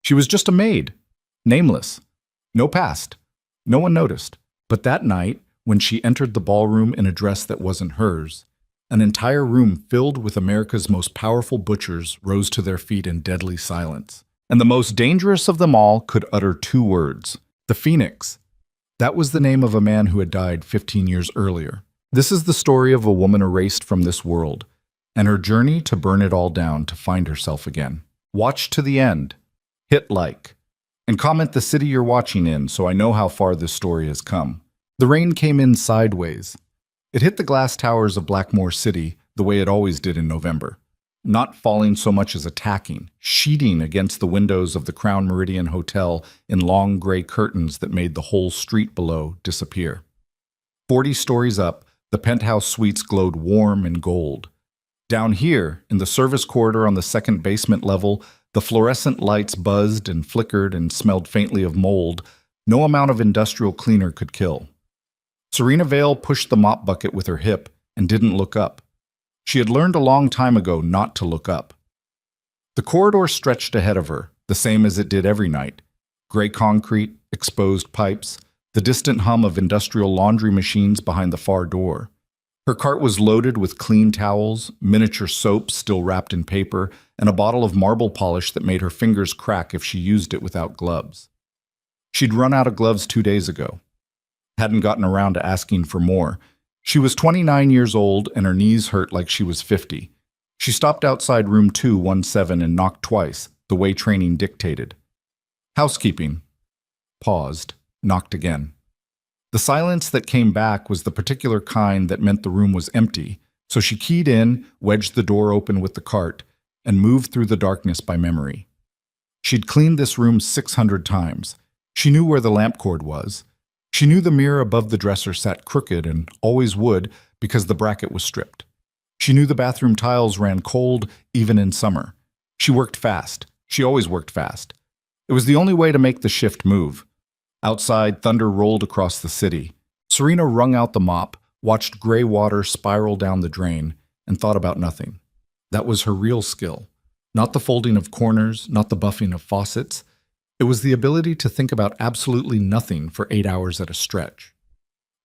She was just a maid, nameless, no past. No one noticed. But that night, when she entered the ballroom in a dress that wasn't hers, an entire room filled with America's most powerful butchers rose to their feet in deadly silence. And the most dangerous of them all could utter two words: the Phoenix. That was the name of a man who had died 15 years earlier. This is the story of a woman erased from this world, and her journey to burn it all down to find herself again. Watch to the end. Hit like. And comment the city you're watching in so I know how far this story has come. The rain came in sideways. It hit the glass towers of Blackmore City the way it always did in November. Not falling so much as attacking, sheeting against the windows of the Crown Meridian Hotel in long gray curtains that made the whole street below disappear. 40 stories up, the penthouse suites glowed warm and gold. Down here, in the service corridor on the second basement level, the fluorescent lights buzzed and flickered and smelled faintly of mold no amount of industrial cleaner could kill. Serena Vale pushed the mop bucket with her hip and didn't look up. She had learned a long time ago not to look up. The corridor stretched ahead of her, the same as it did every night. Gray concrete, exposed pipes, the distant hum of industrial laundry machines behind the far door. Her cart was loaded with clean towels, miniature soaps still wrapped in paper, and a bottle of marble polish that made her fingers crack if she used it without gloves. She'd run out of gloves 2 days ago. Hadn't gotten around to asking for more. She was 29 years old and her knees hurt like she was 50. She stopped outside room 217 and knocked twice, the way training dictated. Housekeeping. Paused, knocked again. The silence that came back was the particular kind that meant the room was empty, so she keyed in, wedged the door open with the cart, and moved through the darkness by memory. She'd cleaned this room 600 times. She knew where the lamp cord was. She knew the mirror above the dresser sat crooked and always would because the bracket was stripped. She knew the bathroom tiles ran cold even in summer. She worked fast. She always worked fast. It was the only way to make the shift move. Outside, thunder rolled across the city. Serena wrung out the mop, watched gray water spiral down the drain, and thought about nothing. That was her real skill. Not the folding of corners, not the buffing of faucets. It was the ability to think about absolutely nothing for 8 hours at a stretch.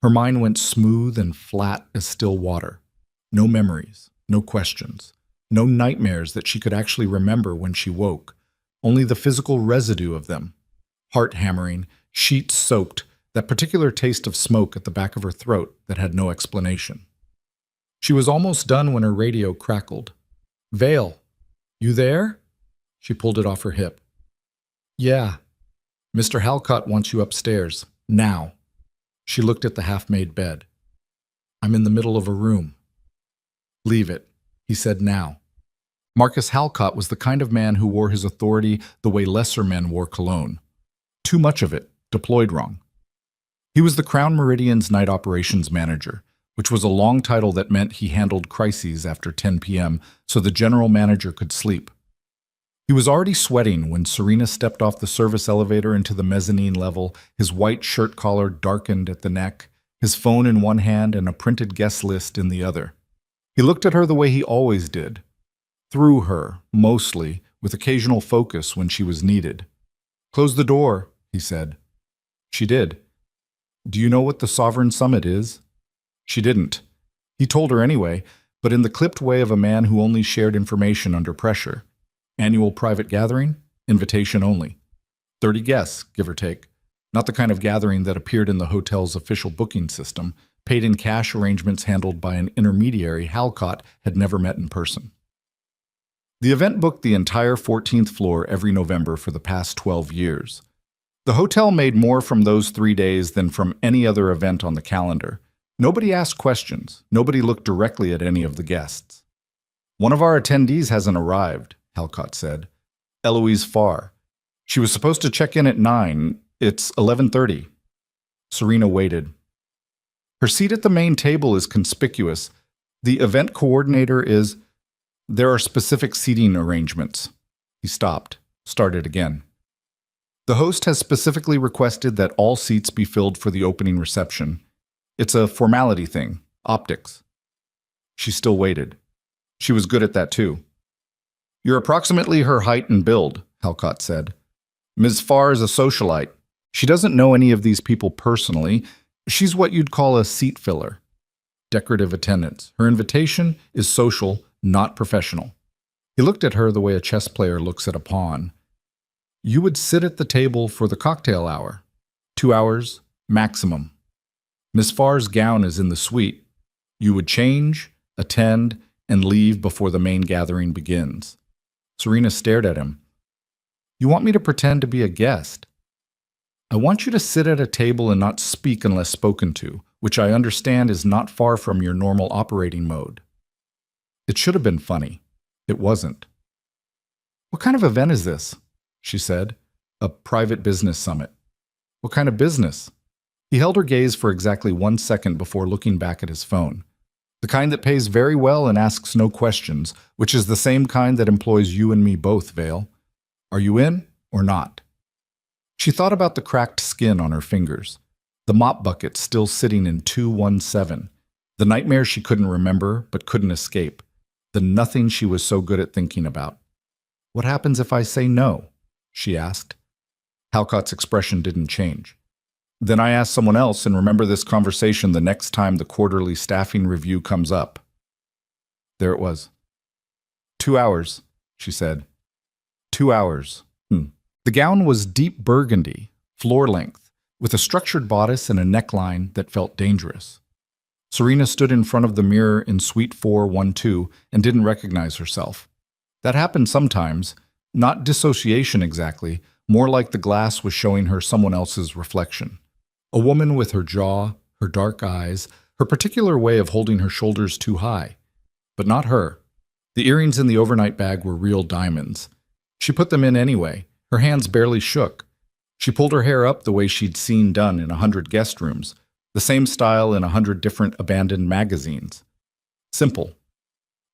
Her mind went smooth and flat as still water. No memories, no questions, no nightmares that she could actually remember when she woke. Only the physical residue of them. Heart hammering, sheets soaked, that particular taste of smoke at the back of her throat that had no explanation. She was almost done when her radio crackled. "Vale, you there?" She pulled it off her hip. "Yeah. Mr. Halcott wants you upstairs. Now." She looked at the half-made bed. "I'm in the middle of a room." "Leave it," he said now. Marcus Halcott was the kind of man who wore his authority the way lesser men wore cologne. Too much of it, deployed wrong. He was the Crown Meridian's night operations manager, which was a long title that meant he handled crises after 10 p.m. so the general manager could sleep. He was already sweating when Serena stepped off the service elevator into the mezzanine level, his white shirt collar darkened at the neck, his phone in one hand and a printed guest list in the other. He looked at her the way he always did. Through her, mostly, with occasional focus when she was needed. "Close the door," he said. She did. "Do you know what the Sovereign Summit is?" She didn't. He told her anyway, but in the clipped way of a man who only shared information under pressure. Annual private gathering, invitation only. 30 guests, give or take. Not the kind of gathering that appeared in the hotel's official booking system, paid in cash arrangements handled by an intermediary Halcott had never met in person. The event booked the entire 14th floor every November for the past 12 years. The hotel made more from those 3 days than from any other event on the calendar. Nobody asked questions. Nobody looked directly at any of the guests. "One of our attendees hasn't arrived," Halcott said. "Eloise Farr. She was supposed to check in at 9. It's 11:30. Serena waited. Her seat at the main table is conspicuous. The event coordinator is... There are specific seating arrangements. He stopped, started again. The host has specifically requested that all seats be filled for the opening reception. It's a formality thing, optics. She still waited. She was good at that too. "You're approximately her height and build," Halcott said. Ms. Farr is a socialite. She doesn't know any of these people personally. She's what you'd call a seat filler. Decorative attendance. Her invitation is social, not professional. He looked at her the way a chess player looks at a pawn. You would sit at the table for the cocktail hour. 2 hours, maximum. Miss Farr's gown is in the suite. You would change, attend, and leave before the main gathering begins. Serena stared at him. You want me to pretend to be a guest? I want you to sit at a table and not speak unless spoken to, which I understand is not far from your normal operating mode. It should have been funny. It wasn't. What kind of event is this? She said. A private business summit. What kind of business? He held her gaze for exactly 1 second before looking back at his phone. The kind that pays very well and asks no questions, which is the same kind that employs you and me both, Vale. Are you in or not? She thought about the cracked skin on her fingers, the mop bucket still sitting in 217, the nightmare she couldn't remember but couldn't escape, the nothing she was so good at thinking about. What happens if I say no? She asked. Halcott's expression didn't change. Then I ask someone else and remember this conversation the next time the quarterly staffing review comes up. There it was. 2 hours, she said. 2 hours. The gown was deep burgundy, floor length, with a structured bodice and a neckline that felt dangerous. Serena stood in front of the mirror in Suite 412 and didn't recognize herself. That happened sometimes, not dissociation exactly, more like the glass was showing her someone else's reflection. A woman with her jaw, her dark eyes, her particular way of holding her shoulders too high. But not her. The earrings in the overnight bag were real diamonds. She put them in anyway. Her hands barely shook. She pulled her hair up the way she'd seen done in 100 guest rooms, the same style in 100 different abandoned magazines. Simple.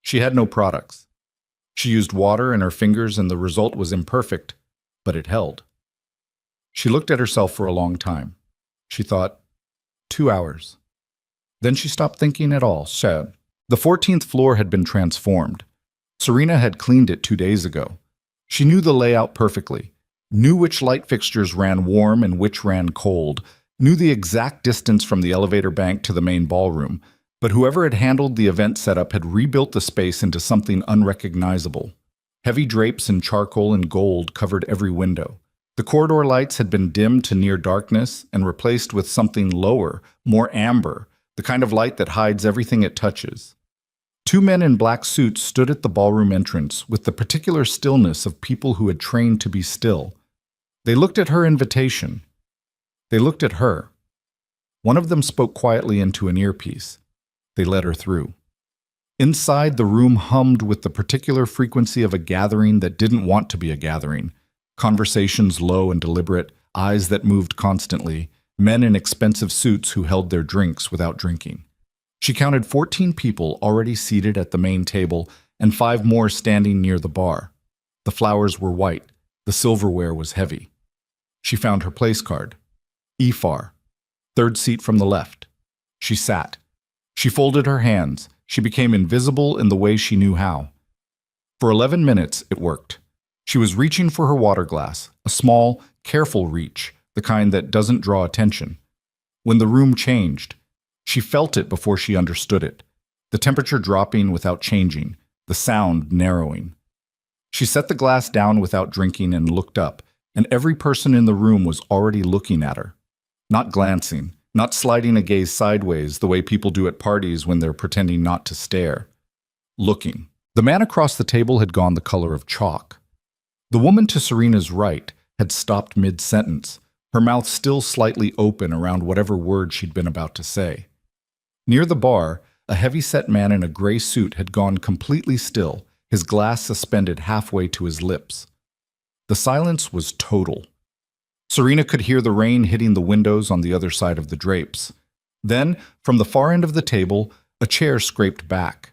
She had no products. She used water and her fingers and the result was imperfect, but it held. She looked at herself for a long time. She thought, 2 hours. Then she stopped thinking at all. The 14th floor had been transformed. Serena had cleaned it 2 days ago. She knew the layout perfectly, knew which light fixtures ran warm and which ran cold, knew the exact distance from the elevator bank to the main ballroom, but whoever had handled the event setup had rebuilt the space into something unrecognizable. Heavy drapes in charcoal and gold covered every window. The corridor lights had been dimmed to near darkness and replaced with something lower, more amber, the kind of light that hides everything it touches. 2 men in black suits stood at the ballroom entrance with the particular stillness of people who had trained to be still. They looked at her invitation. They looked at her. One of them spoke quietly into an earpiece. They let her through. Inside, the room hummed with the particular frequency of a gathering that didn't want to be a gathering. Conversations low and deliberate, eyes that moved constantly, men in expensive suits who held their drinks without drinking. She counted 14 people already seated at the main table and 5 more standing near the bar. The flowers were white. The silverware was heavy. She found her place card. EFAR. 3rd seat from the left. She sat. She folded her hands. She became invisible in the way she knew how. For 11 minutes, it worked. She was reaching for her water glass, a small, careful reach, the kind that doesn't draw attention. When the room changed, she felt it before she understood it, the temperature dropping without changing, the sound narrowing. She set the glass down without drinking and looked up, and every person in the room was already looking at her. Not glancing, not sliding a gaze sideways the way people do at parties when they're pretending not to stare. Looking. The man across the table had gone the color of chalk. The woman to Serena's right had stopped mid-sentence, her mouth still slightly open around whatever word she'd been about to say. Near the bar, a heavy-set man in a gray suit had gone completely still, his glass suspended halfway to his lips. The silence was total. Serena could hear the rain hitting the windows on the other side of the drapes. Then, from the far end of the table, a chair scraped back.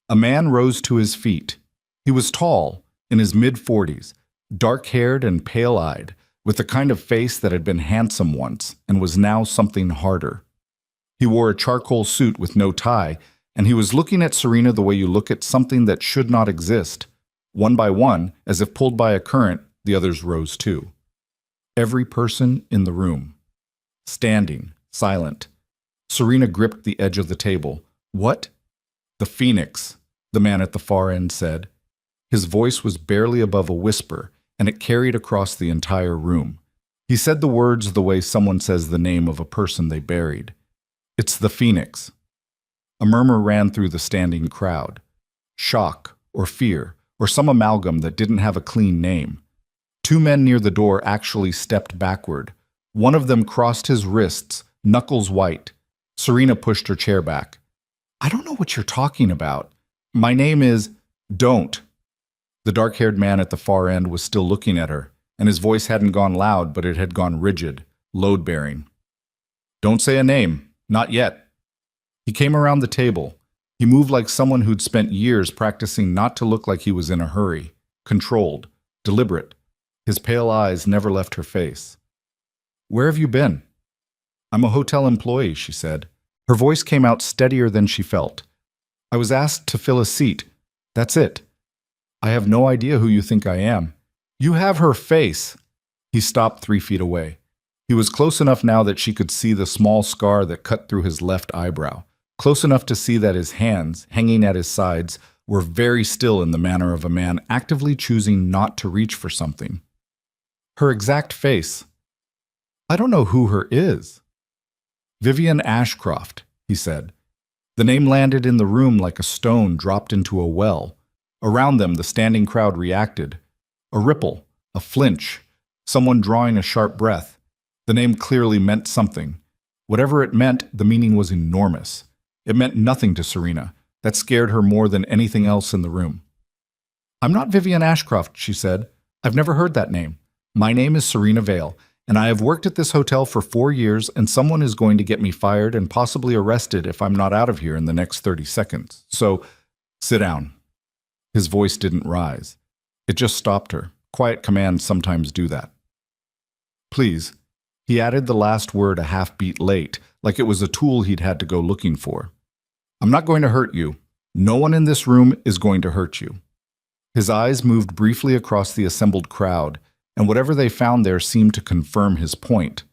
A man rose to his feet. He was tall, in his mid-40s, dark-haired and pale-eyed, with the kind of face that had been handsome once and was now something harder. He wore a charcoal suit with no tie, and he was looking at Serena the way you look at something that should not exist. One by one, as if pulled by a current, the others rose too. Every person in the room. Standing, silent. Serena gripped the edge of the table. What? The Phoenix, the man at the far end said. His voice was barely above a whisper, and it carried across the entire room. He said the words the way someone says the name of a person they buried. It's the Phoenix. A murmur ran through the standing crowd. Shock, or fear, or some amalgam that didn't have a clean name. Two men near the door actually stepped backward. One of them crossed his wrists, knuckles white. Serena pushed her chair back. I don't know what you're talking about. My name is... Don't. The dark-haired man at the far end was still looking at her, and his voice hadn't gone loud, but it had gone rigid, load-bearing. Don't say a name. Not yet. He came around the table. He moved like someone who'd spent years practicing not to look like he was in a hurry, controlled, deliberate. His pale eyes never left her face. Where have you been? I'm a hotel employee, she said. Her voice came out steadier than she felt. I was asked to fill a seat. That's it. I have no idea who you think I am. You have her face. He stopped 3 feet away. He was close enough now that she could see the small scar that cut through his left eyebrow, close enough to see that his hands, hanging at his sides, were very still in the manner of a man actively choosing not to reach for something. Her exact face. I don't know who her is. Vivian Ashcroft, he said. The name landed in the room like a stone dropped into a well. Around them, the standing crowd reacted. A ripple, a flinch, someone drawing a sharp breath. The name clearly meant something. Whatever it meant, the meaning was enormous. It meant nothing to Serena. That scared her more than anything else in the room. I'm not Vivian Ashcroft, she said. I've never heard that name. My name is Serena Vale, and I have worked at this hotel for 4 years, and someone is going to get me fired and possibly arrested if I'm not out of here in the next 30 seconds. So, sit down. His voice didn't rise. It just stopped her. Quiet commands sometimes do that. Please. He added the last word a half-beat late, like it was a tool he'd had to go looking for. I'm not going to hurt you. No one in this room is going to hurt you. His eyes moved briefly across the assembled crowd, and whatever they found there seemed to confirm his point.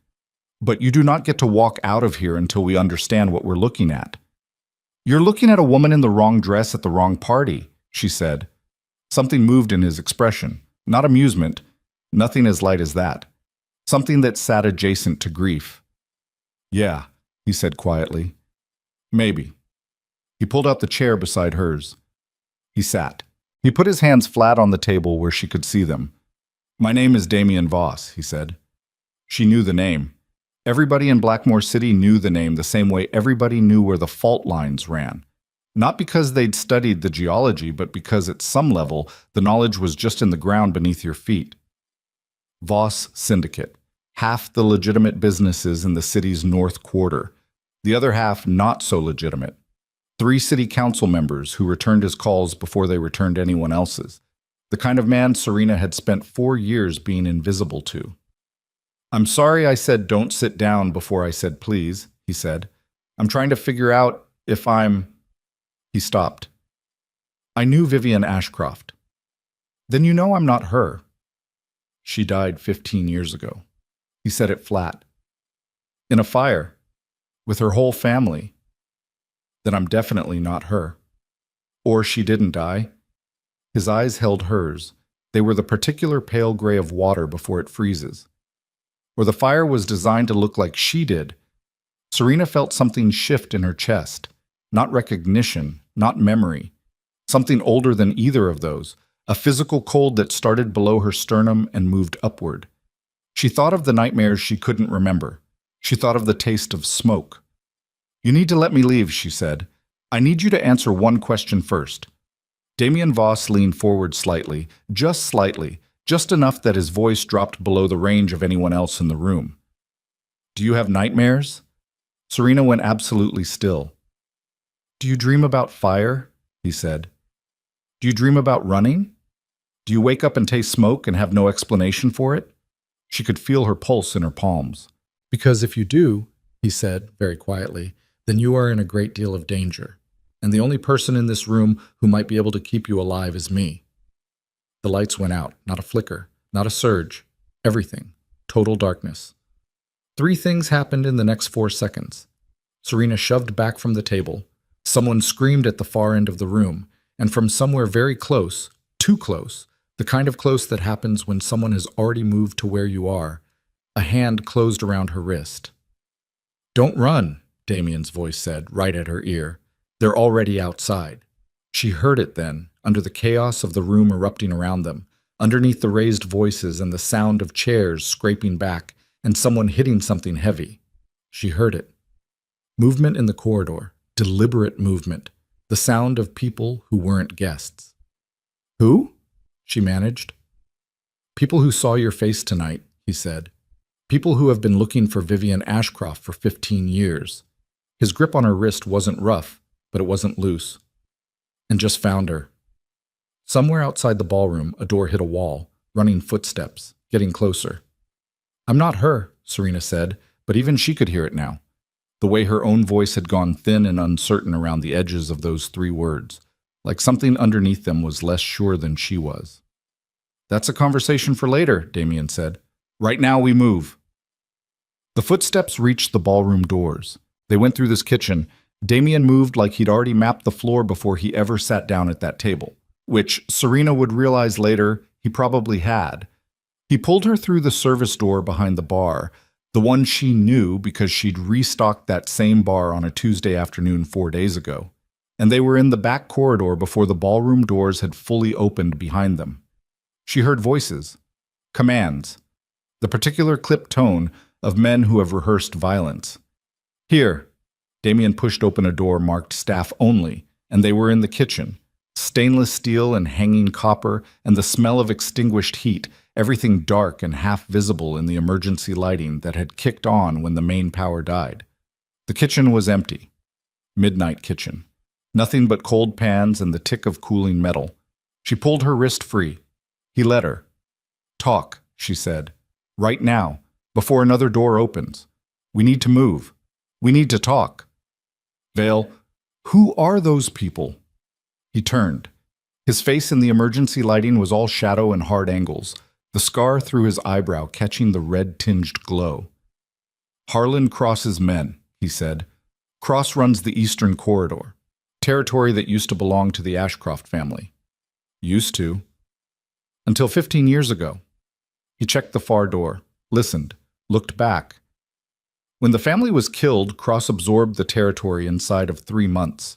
But you do not get to walk out of here until we understand what we're looking at. You're looking at a woman in the wrong dress at the wrong party, she said. Something moved in his expression, not amusement, nothing as light as that. Something that sat adjacent to grief. Yeah, he said quietly. Maybe. He pulled out the chair beside hers. He sat. He put his hands flat on the table where she could see them. My name is Damien Voss, he said. She knew the name. Everybody in Blackmore City knew the name the same way everybody knew where the fault lines ran. Not because they'd studied the geology, but because at some level the knowledge was just in the ground beneath your feet. Voss Syndicate. Half the legitimate businesses in the city's north quarter. The other half not so legitimate. 3 city council members who returned his calls before they returned anyone else's. The kind of man Serena had spent 4 years being invisible to. I'm sorry I said don't sit down before I said please, he said. I'm trying to figure out if I'm... He stopped. I knew Vivian Ashcroft. Then you know I'm not her. She died 15 years ago. He said it flat. In a fire. With her whole family. Then I'm definitely not her. Or she didn't die. His eyes held hers. They were the particular pale gray of water before it freezes. Or the fire was designed to look like she did. Serena felt something shift in her chest. Not recognition, not memory. Something older than either of those. A physical cold that started below her sternum and moved upward. She thought of the nightmares she couldn't remember. She thought of the taste of smoke. You need to let me leave, she said. I need you to answer one question first. Damien Voss leaned forward slightly, just enough that his voice dropped below the range of anyone else in the room. Do you have nightmares? Serena went absolutely still. Do you dream about fire? He said. Do you dream about running? Do you wake up and taste smoke and have no explanation for it? She could feel her pulse in her palms. Because if you do, he said very quietly, then you are in a great deal of danger. And the only person in this room who might be able to keep you alive is me. The lights went out, not a flicker, not a surge. Everything. total darkness. 3 things happened in the next 4 seconds. Serena shoved back from the table. Someone screamed at the far end of the room, and from somewhere very close, too close, the kind of close that happens when someone has already moved to where you are, a hand closed around her wrist. "Don't run," Damien's voice said, right at her ear. "They're already outside." She heard it then, under the chaos of the room erupting around them, underneath the raised voices and the sound of chairs scraping back and someone hitting something heavy. She heard it. Movement in the corridor, deliberate movement, the sound of people who weren't guests. "Who?" she managed. "People who saw your face tonight," he said. "People who have been looking for Vivian Ashcroft for 15 years. His grip on her wrist wasn't rough, but it wasn't loose. And just found her." Somewhere outside the ballroom, a door hit a wall, running footsteps, getting closer. "I'm not her," Serena said, but even she could hear it now. The way her own voice had gone thin and uncertain around the edges of those 3 words, like something underneath them was less sure than she was. "That's a conversation for later," Damien said. "Right now we move." The footsteps reached the ballroom doors. They went through this kitchen. Damien moved like he'd already mapped the floor before he ever sat down at that table, which Serena would realize later he probably had. He pulled her through the service door behind the bar, the one she knew because she'd restocked that same bar on a Tuesday afternoon 4 days ago, and they were in the back corridor before the ballroom doors had fully opened behind them. She heard voices, commands, the particular clipped tone of men who have rehearsed violence. "Here." Damien pushed open a door marked staff only, and they were in the kitchen. Stainless steel and hanging copper, and the smell of extinguished heat, everything dark and half visible in the emergency lighting that had kicked on when the main power died. The kitchen was empty. Midnight kitchen. Nothing but cold pans and the tick of cooling metal. She pulled her wrist free. He let her. "Talk," she said. "Right now, before another door opens. We need to move. We need to talk." "Vale, who are those people?" He turned. His face in the emergency lighting was all shadow and hard angles, the scar through his eyebrow catching the red-tinged glow. "Harlan Cross's men," he said. "Cross runs the eastern corridor, territory that used to belong to the Ashcroft family. Used to. Until 15 years ago." He checked the far door, listened, looked back. When the family was killed, Cross absorbed the territory inside of 3 months.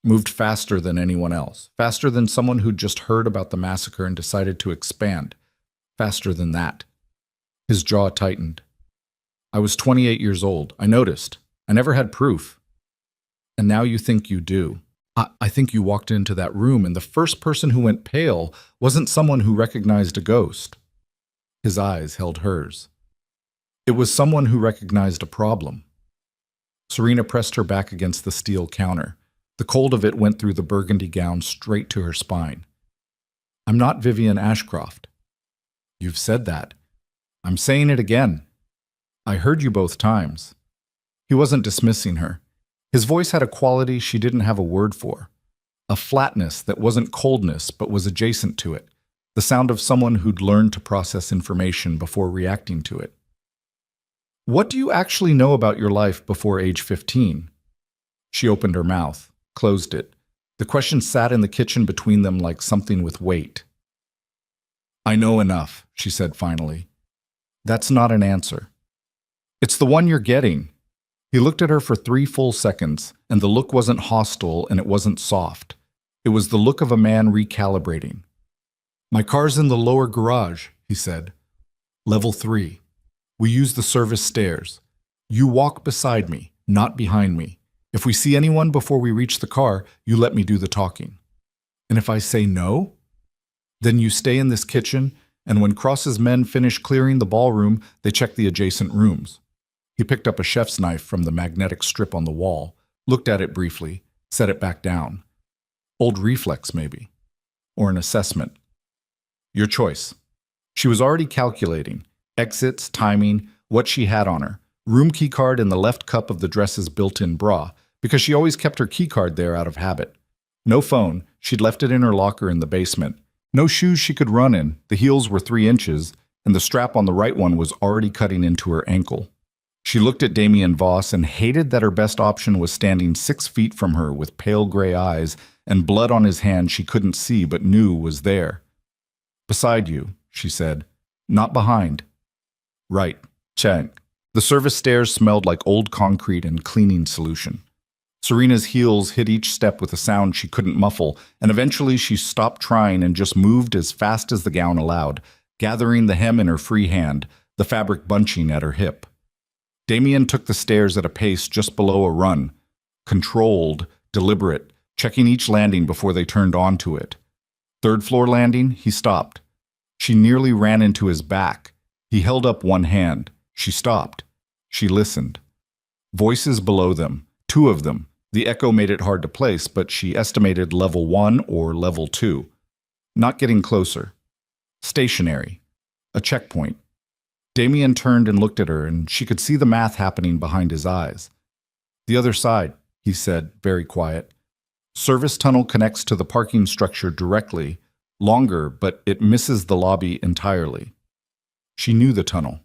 Moved faster than anyone else, faster than someone who'd just heard about the massacre and decided to expand, faster than that. His jaw tightened. "I was 28 years old. I noticed. I never had proof. And now you think you do. I think you walked into that room and the first person who went pale wasn't someone who recognized a ghost." His eyes held hers. "It was someone who recognized a problem." Serena pressed her back against the steel counter. The cold of it went through the burgundy gown straight to her spine. "I'm not Vivian Ashcroft." "You've said that." "I'm saying it again. I heard you both times." He wasn't dismissing her. His voice had a quality she didn't have a word for. A flatness that wasn't coldness but was adjacent to it. The sound of someone who'd learned to process information before reacting to it. "What do you actually know about your life before age 15? She opened her mouth. Closed it. The question sat in the kitchen between them like something with weight. "I know enough," she said finally. "That's not an answer." "It's the one you're getting." He looked at her for 3 full seconds, and the look wasn't hostile and it wasn't soft. It was the look of a man recalibrating. "My car's in the lower garage," he said. "Level 3. We use the service stairs. You walk beside me, not behind me. If we see anyone before we reach the car, you let me do the talking. And if I say no, then you stay in this kitchen, and when Cross's men finish clearing the ballroom, they check the adjacent rooms." He picked up a chef's knife from the magnetic strip on the wall, looked at it briefly, set it back down. Old reflex, maybe. Or an assessment. "Your choice." She was already calculating. Exits, timing, what she had on her. Room keycard in the left cup of the dress's built-in bra, because she always kept her keycard there out of habit. No phone, she'd left it in her locker in the basement. No shoes she could run in, the heels were 3 inches, and the strap on the right one was already cutting into her ankle. She looked at Damien Voss and hated that her best option was standing 6 feet from her with pale gray eyes and blood on his hand she couldn't see but knew was there. "Beside you," she said. "Not behind." "Right. Check." The service stairs smelled like old concrete and cleaning solution. Serena's heels hit each step with a sound she couldn't muffle, and eventually she stopped trying and just moved as fast as the gown allowed, gathering the hem in her free hand, the fabric bunching at her hip. Damien took the stairs at a pace just below a run, controlled, deliberate, checking each landing before they turned onto it. Third floor landing, he stopped. She nearly ran into his back. He held up one hand. She stopped. She listened. Voices below them, 2 of them. The echo made it hard to place, but she estimated level 1 or level 2. Not getting closer. Stationary. A checkpoint. Damien turned and looked at her, and she could see the math happening behind his eyes. "The other side," he said, very quiet. "Service tunnel connects to the parking structure directly, longer, but it misses the lobby entirely." She knew the tunnel.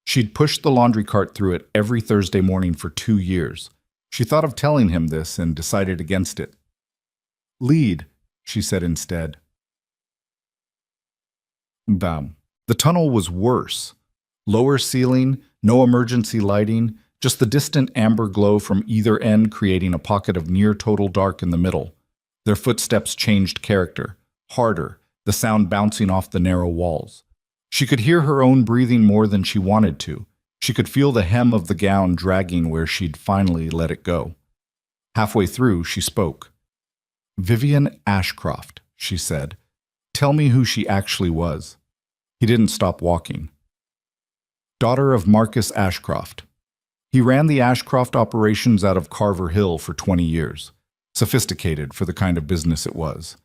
She'd pushed the laundry cart through it every Thursday morning for 2 years. She thought of telling him this and decided against it. "Lead," she said instead. Bam. The tunnel was worse. Lower ceiling, no emergency lighting, just the distant amber glow from either end creating a pocket of near-total dark in the middle. Their footsteps changed character, harder, the sound bouncing off the narrow walls. She could hear her own breathing more than she wanted to. She could feel the hem of the gown dragging where she'd finally let it go. Halfway through, she spoke. "Vivian Ashcroft," she said. "Tell me who she actually was." He didn't stop walking. "Daughter of Marcus Ashcroft. He ran the Ashcroft operations out of Carver Hill for 20 years. Sophisticated for the kind of business it was.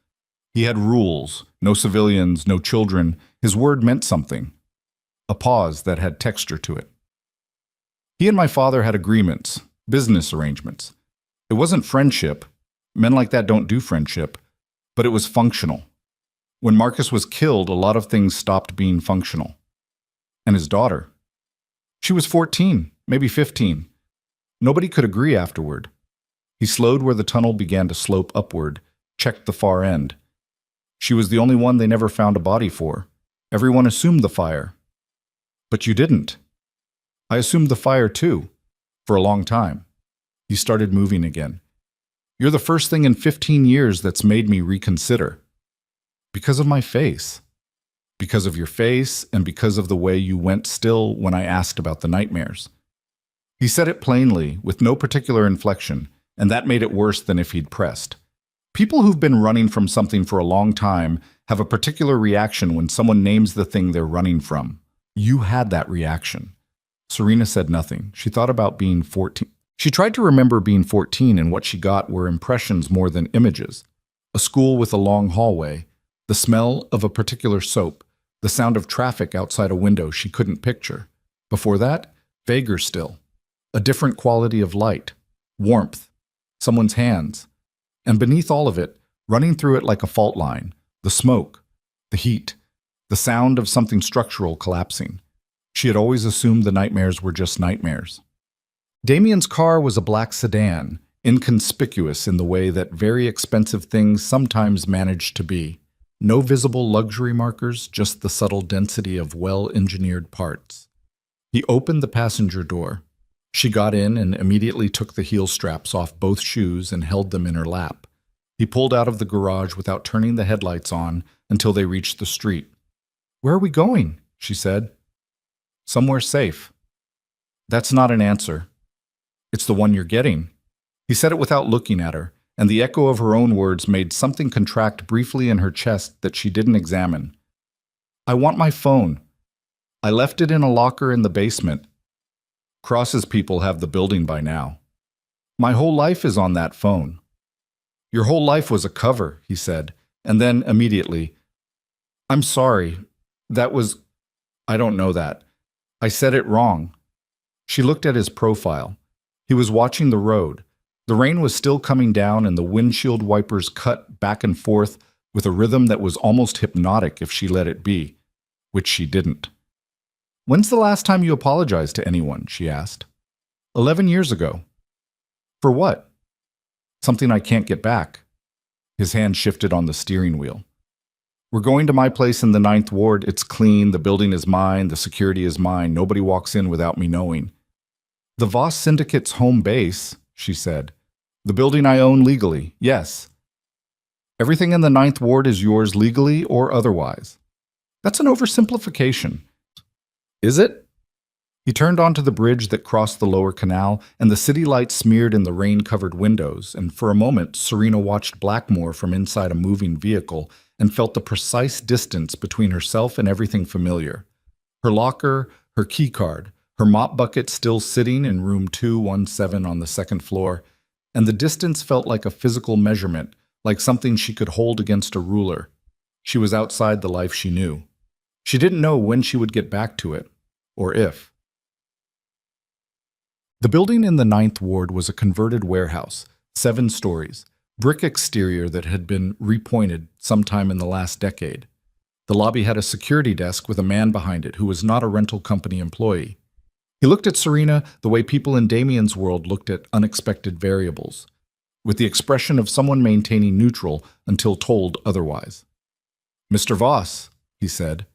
He had rules, no civilians, no children. His word meant something. A pause that had texture to it. He and my father had agreements, business arrangements. It wasn't friendship. Men like that don't do friendship. But it was functional. When Marcus was killed, a lot of things stopped being functional. And his daughter. She was 14, maybe 15. Nobody could agree afterward. He slowed where the tunnel began to slope upward, checked the far end. She was the only one they never found a body for. Everyone assumed the fire. But you didn't. I assumed the fire too, for a long time. He started moving again. You're the first thing in 15 years that's made me reconsider. Because of my face. Because of your face and because of the way you went still when I asked about the nightmares. He said it plainly, with no particular inflection, and that made it worse than if he'd pressed. People who've been running from something for a long time have a particular reaction when someone names the thing they're running from. You had that reaction. Serena said nothing. She thought about being 14. She tried to remember being 14, and what she got were impressions more than images. A school with a long hallway, the smell of a particular soap, the sound of traffic outside a window she couldn't picture. Before that, vaguer still. A different quality of light, warmth, someone's hands. And beneath all of it, running through it like a fault line, the smoke, the heat, the sound of something structural collapsing. She had always assumed the nightmares were just nightmares. Damien's car was a black sedan, inconspicuous in the way that very expensive things sometimes manage to be. No visible luxury markers, just the subtle density of well-engineered parts. He opened the passenger door. She got in and immediately took the heel straps off both shoes and held them in her lap. He pulled out of the garage without turning the headlights on until they reached the street. "Where are we going?" she said. "Somewhere safe." "That's not an answer." "It's the one you're getting." He said it without looking at her, and the echo of her own words made something contract briefly in her chest that she didn't examine. "I want my phone. I left it in a locker in the basement. Cross's people have the building by now. My whole life is on that phone." "Your whole life was a cover," he said, and then immediately, "I'm sorry. That was... I don't know that. I said it wrong." She looked at his profile. He was watching the road. The rain was still coming down and the windshield wipers cut back and forth with a rhythm that was almost hypnotic if she let it be. which she didn't. "When's the last time you apologized to anyone?" she asked. 11 years ago." "For what?" "Something I can't get back." His hand shifted on the steering wheel. "We're going to my place in the Ninth Ward. It's clean, the building is mine, the security is mine. Nobody walks in without me knowing." "The Voss Syndicate's home base," she said. "The building I own legally, yes." "Everything in the Ninth Ward is yours legally or otherwise." "That's an oversimplification." "Is it?" He turned onto the bridge that crossed the lower canal, and the city lights smeared in the rain-covered windows, and for a moment Serena watched Blackmore from inside a moving vehicle and felt the precise distance between herself and everything familiar. Her locker, her keycard, her mop bucket still sitting in room 217 on the second floor, and the distance felt like a physical measurement, like something she could hold against a ruler. She was outside the life she knew. She didn't know when she would get back to it, or if. The building in the Ninth Ward was a converted warehouse, 7 stories, brick exterior that had been repointed sometime in the last decade. The lobby had a security desk with a man behind it who was not a rental company employee. He looked at Serena the way people in Damien's world looked at unexpected variables, with the expression of someone maintaining neutral until told otherwise. "Mr. Voss," he said.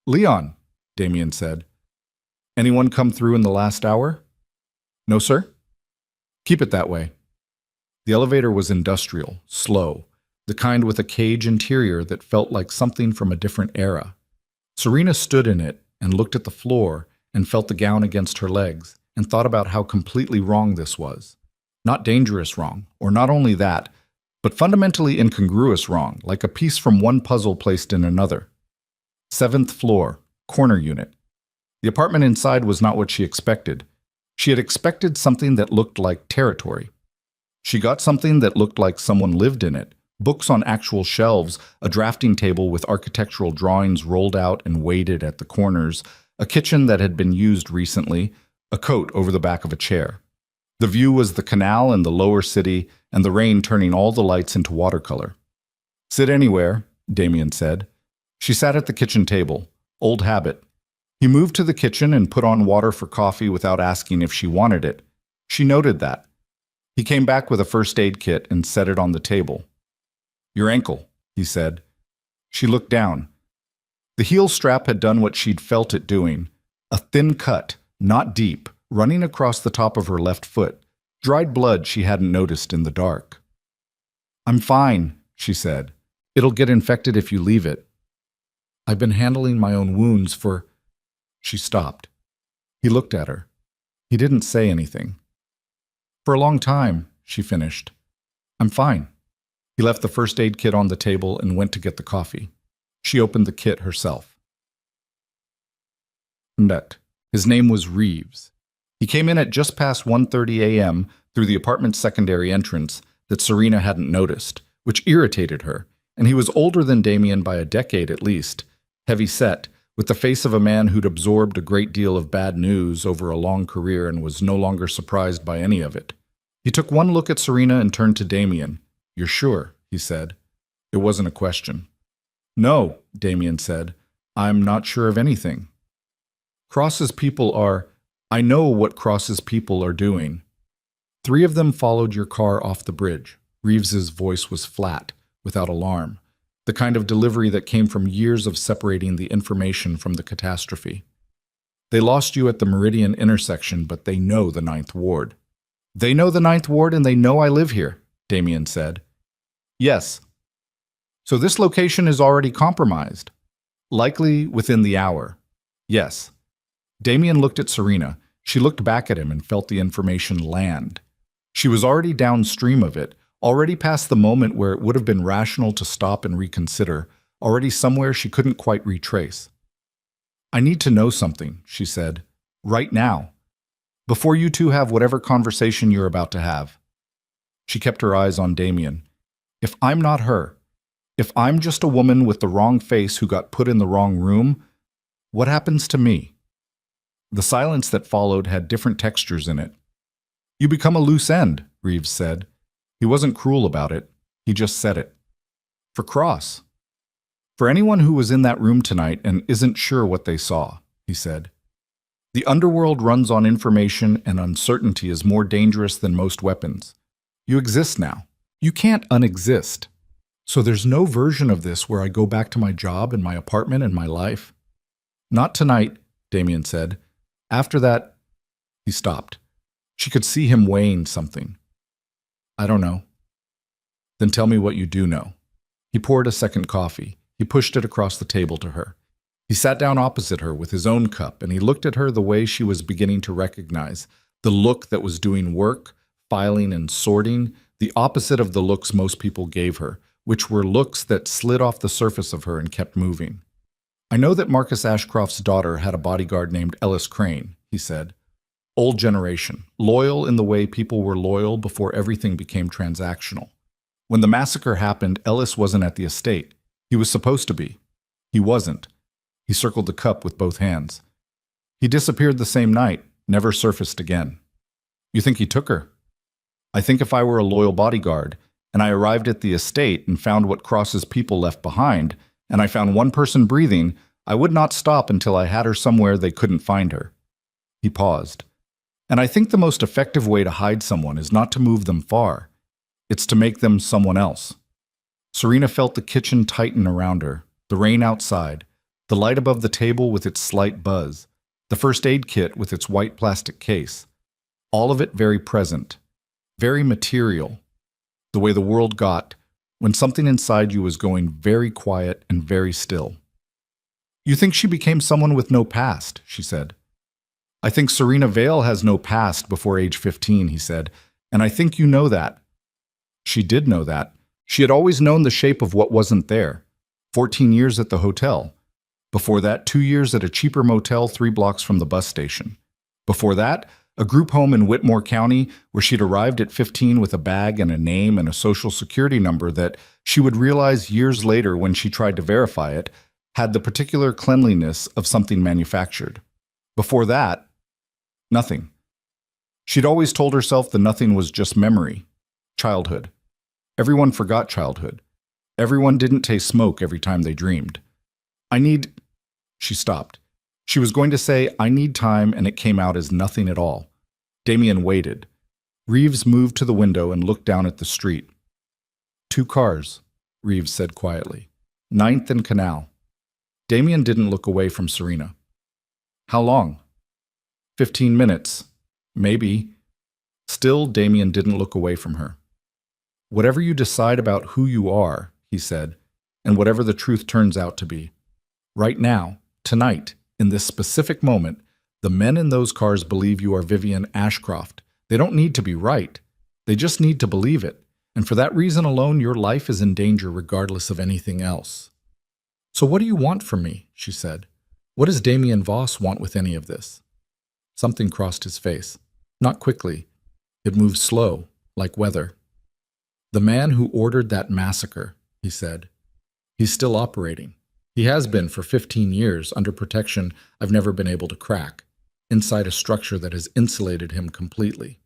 "Leon," Damien said. "Anyone come through in the last hour?" "No, sir." "Keep it that way." The elevator was industrial, slow, the kind with a cage interior that felt like something from a different era. Serena stood in it and looked at the floor and felt the gown against her legs and thought about how completely wrong this was. Not dangerous wrong, or not only that, but fundamentally incongruous wrong, like a piece from one puzzle placed in another. 7th floor, corner unit. The apartment inside was not what she expected. She had expected something that looked like territory. She got something that looked like someone lived in it. Books on actual shelves, a drafting table with architectural drawings rolled out and weighted at the corners, a kitchen that had been used recently, a coat over the back of a chair. The view was the canal and the lower city, and the rain turning all the lights into watercolor. "Sit anywhere," Damien said. She sat at the kitchen table. Old habit. He moved to the kitchen and put on water for coffee without asking if she wanted it. She noted that. He came back with a first aid kit and set it on the table. "Your ankle," he said. She looked down. The heel strap had done what she'd felt it doing. A thin cut, not deep, running across the top of her left foot, dried blood she hadn't noticed in the dark. "I'm fine," she said. "It'll get infected if you leave it." "I've been handling my own wounds for—" She stopped. He looked at her. He didn't say anything. "For a long time," she finished. "I'm fine." He left the first aid kit on the table and went to get the coffee. She opened the kit herself. His name was Reeves. He came in at just past 1:30 a.m. through the apartment's secondary entrance that Serena hadn't noticed, which irritated her, and he was older than Damien by a decade at least, heavy-set, with the face of a man who'd absorbed a great deal of bad news over a long career and was no longer surprised by any of it. He took one look at Serena and turned to Damien. "You're sure?" he said. It wasn't a question. "No," Damien said. "I'm not sure of anything." "Cross's people are— I know what Cross's people are doing. 3 of them followed your car off the bridge." Reeves's voice was flat, without alarm, the kind of delivery that came from years of separating the information from the catastrophe. "They lost you at the Meridian intersection, but they know the Ninth Ward." "They know the Ninth Ward and they know I live here," Damien said. "Yes." "So this location is already compromised?" "Likely within the hour." "Yes." Damien looked at Serena. She looked back at him and felt the information land. She was already downstream of it, already past the moment where it would have been rational to stop and reconsider, already somewhere she couldn't quite retrace. "I need to know something," she said. "Right now. Before you two have whatever conversation you're about to have." She kept her eyes on Damien. "If I'm not her, if I'm just a woman with the wrong face who got put in the wrong room, what happens to me?" The silence that followed had different textures in it. "You become a loose end," Reeves said. He wasn't cruel about it. He just said it. "For Cross." For anyone who was in that room tonight and isn't sure what they saw, he said, the underworld runs on information, and uncertainty is more dangerous than most weapons. You exist now. You can't unexist. So there's no version of this where I go back to my job and my apartment and my life. Not tonight, Damien said. After that, he stopped. She could see him weighing something. I don't know. Then tell me what you do know. He poured a second coffee. He pushed it across the table to her. He sat down opposite her with his own cup, and he looked at her the way she was beginning to recognize, the look that was doing work, filing and sorting, the opposite of the looks most people gave her, which were looks that slid off the surface of her and kept moving. I know that Marcus Ashcroft's daughter had a bodyguard named Ellis Crane, he said. Old generation, loyal in the way people were loyal before everything became transactional. When the massacre happened, Ellis wasn't at the estate. He was supposed to be. He wasn't. He circled the cup with both hands. He disappeared the same night, never surfaced again. You think he took her? I think if I were a loyal bodyguard, and I arrived at the estate and found what Cross's people left behind, and I found one person breathing, I would not stop until I had her somewhere they couldn't find her. He paused. And I think the most effective way to hide someone is not to move them far. It's to make them someone else. Serena felt the kitchen tighten around her, the rain outside, the light above the table with its slight buzz, the first aid kit with its white plastic case. All of it very present, very material, the way the world got when something inside you was going very quiet and very still. You think she became someone with no past, she said. I think Serena Vale has no past before age 15, he said, and I think you know that. She did know that. She had always known the shape of what wasn't there. 14 years at the hotel. Before that, 2 years at a cheaper motel 3 blocks from the bus station. Before that, a group home in Whitmore County where she'd arrived at 15 with a bag and a name and a social security number that she would realize years later when she tried to verify it had the particular cleanliness of something manufactured. Before that, nothing. She'd always told herself the nothing was just memory, childhood. Everyone forgot childhood. Everyone didn't taste smoke every time they dreamed. She stopped. She was going to say, I need time, and it came out as nothing at all. Damien waited. Reeves moved to the window and looked down at the street. 2 cars, Reeves said quietly. 9th and Canal. Damien didn't look away from Serena. How long? 15 minutes. Maybe. Still, Damien didn't look away from her. Whatever you decide about who you are, he said, and whatever the truth turns out to be. Right now, tonight, in this specific moment, the men in those cars believe you are Vivian Ashcroft. They don't need to be right. They just need to believe it. And for that reason alone, your life is in danger regardless of anything else. So what do you want from me? She said. What does Damien Voss want with any of this? Something crossed his face. Not quickly. It moved slow, like weather. The man who ordered that massacre, he said. He's still operating. He has been for 15 years under protection I've never been able to crack, inside a structure that has insulated him completely.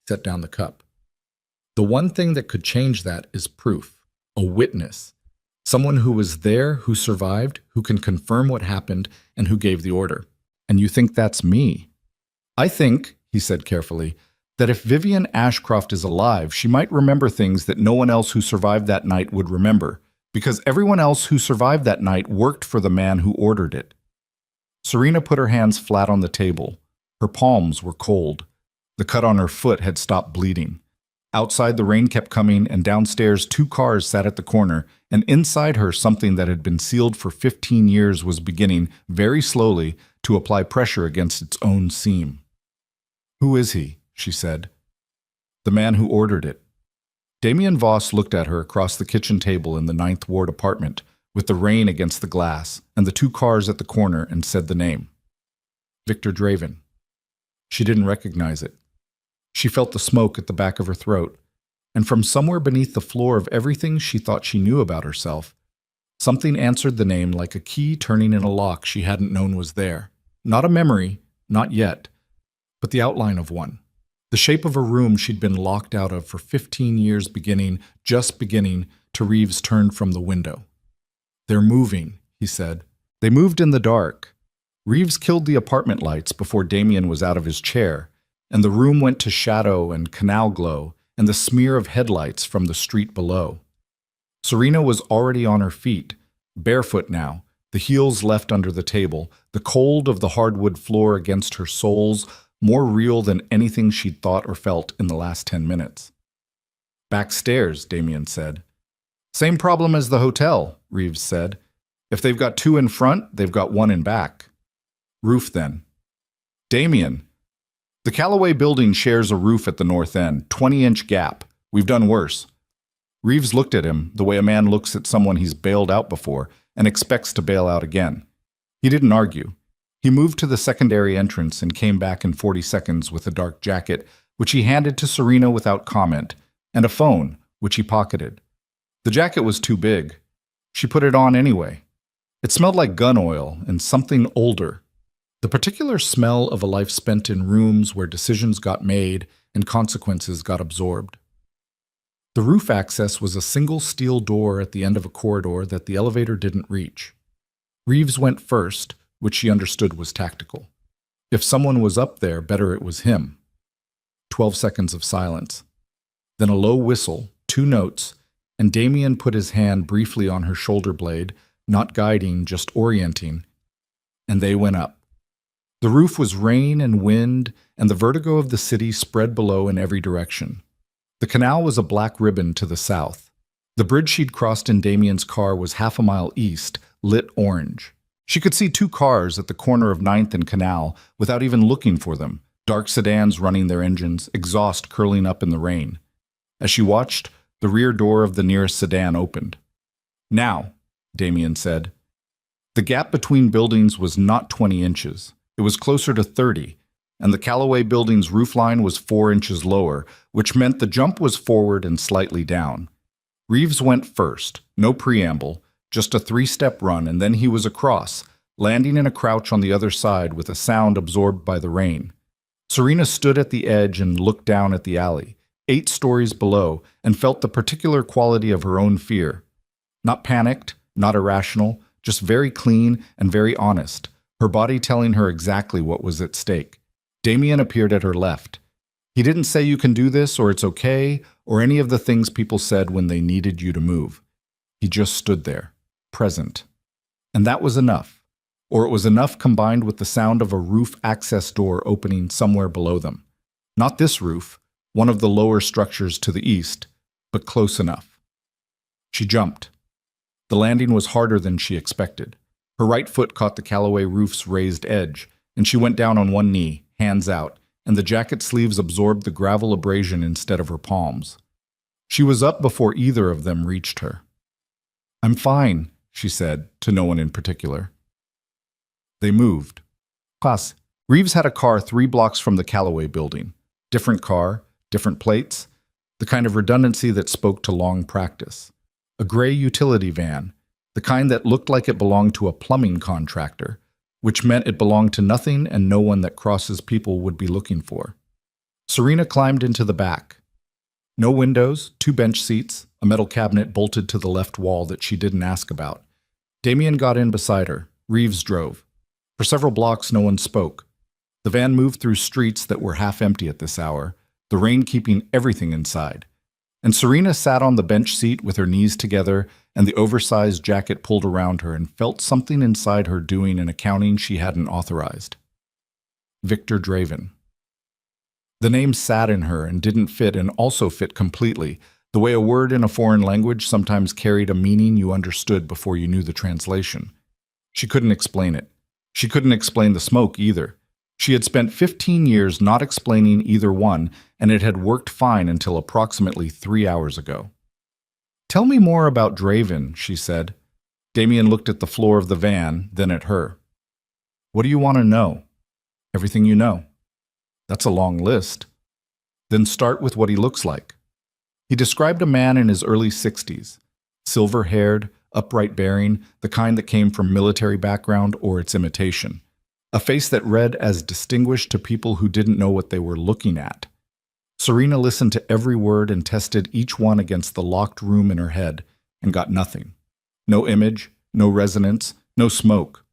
Set down the cup. The one thing that could change that is proof, a witness, someone who was there, who survived, who can confirm what happened, and who gave the order. And you think that's me? I think, he said carefully, that if Vivian Ashcroft is alive, she might remember things that no one else who survived that night would remember, because everyone else who survived that night worked for the man who ordered it. Serena put her hands flat on the table. Her palms were cold. The cut on her foot had stopped bleeding. Outside, the rain kept coming, and downstairs 2 cars sat at the corner, and inside her something that had been sealed for 15 years was beginning, very slowly, to apply pressure against its own seam. Who is he? She said. The man who ordered it. Damien Voss looked at her across the kitchen table in the 9th Ward apartment, with the rain against the glass, and the 2 cars at the corner, and said the name. Victor Draven. She didn't recognize it. She felt the smoke at the back of her throat, and from somewhere beneath the floor of everything she thought she knew about herself, something answered the name like a key turning in a lock she hadn't known was there. Not a memory, not yet, but the outline of one. The shape of a room she'd been locked out of for 15 years just beginning, to Reeves turned from the window. They're moving, he said. They moved in the dark. Reeves killed the apartment lights before Damien was out of his chair, and the room went to shadow and canal glow and the smear of headlights from the street below. Serena was already on her feet, barefoot now, the heels left under the table, the cold of the hardwood floor against her soles, more real than anything she'd thought or felt in the last 10 minutes. Backstairs, Damien said. Same problem as the hotel, Reeves said. If they've got two in front, they've got one in back. Roof, then. Damien. The Callaway building shares a roof at the north end, 20-inch gap. We've done worse. Reeves looked at him the way a man looks at someone he's bailed out before and expects to bail out again. He didn't argue. He moved to the secondary entrance and came back in 40 seconds with a dark jacket, which he handed to Serena without comment, and a phone, which he pocketed. The jacket was too big. She put it on anyway. It smelled like gun oil and something older. The particular smell of a life spent in rooms where decisions got made and consequences got absorbed. The roof access was a single steel door at the end of a corridor that the elevator didn't reach. Reeves went first, which she understood was tactical. If someone was up there, better it was him. 12 seconds of silence. Then a low whistle, 2 notes, and Damien put his hand briefly on her shoulder blade, not guiding, just orienting, and they went up. The roof was rain and wind, and the vertigo of the city spread below in every direction. The canal was a black ribbon to the south. The bridge she'd crossed in Damien's car was half a mile east, lit orange. She could see 2 cars at the corner of 9th and Canal without even looking for them, dark sedans running their engines, exhaust curling up in the rain. As she watched, the rear door of the nearest sedan opened. Now, Damien said. The gap between buildings was not 20 inches. It was closer to 30, and the Callaway building's roofline was 4 inches lower, which meant the jump was forward and slightly down. Reeves went first, no preamble, just a 3-step run, and then he was across, landing in a crouch on the other side with a sound absorbed by the rain. Serena stood at the edge and looked down at the alley, 8 stories below, and felt the particular quality of her own fear. Not panicked, not irrational, just very clean and very honest, her body telling her exactly what was at stake. Damien appeared at her left. He didn't say you can do this or it's okay or any of the things people said when they needed you to move. He just stood there, present. And that was enough. Or it was enough combined with the sound of a roof access door opening somewhere below them. Not this roof, one of the lower structures to the east, but close enough. She jumped. The landing was harder than she expected. Her right foot caught the Callaway roof's raised edge, and she went down on one knee, hands out, and the jacket sleeves absorbed the gravel abrasion instead of her palms. She was up before either of them reached her. I'm fine, she said, to no one in particular. They moved. Class. Reeves had a car 3 blocks from the Callaway building. Different car, different plates, the kind of redundancy that spoke to long practice. A gray utility van, the kind that looked like it belonged to a plumbing contractor, which meant it belonged to nothing and no one that Cross's people would be looking for. Serena climbed into the back. No windows, 2 bench seats, a metal cabinet bolted to the left wall that she didn't ask about. Damien got in beside her. Reeves drove. For several blocks, no one spoke. The van moved through streets that were half empty at this hour, the rain keeping everything inside. And Serena sat on the bench seat with her knees together and the oversized jacket pulled around her and felt something inside her doing an accounting she hadn't authorized. Victor Draven. The name sat in her and didn't fit and also fit completely, the way a word in a foreign language sometimes carried a meaning you understood before you knew the translation. She couldn't explain it. She couldn't explain the smoke either. She had spent 15 years not explaining either one, and it had worked fine until approximately 3 hours ago. Tell me more about Draven, she said. Damien looked at the floor of the van, then at her. What do you want to know? Everything you know. That's a long list. Then start with what he looks like. He described a man in his early 60s, silver-haired, upright bearing, the kind that came from military background or its imitation. A face that read as distinguished to people who didn't know what they were looking at. Serena listened to every word and tested each one against the locked room in her head, and got nothing. No image, no resonance, no smoke.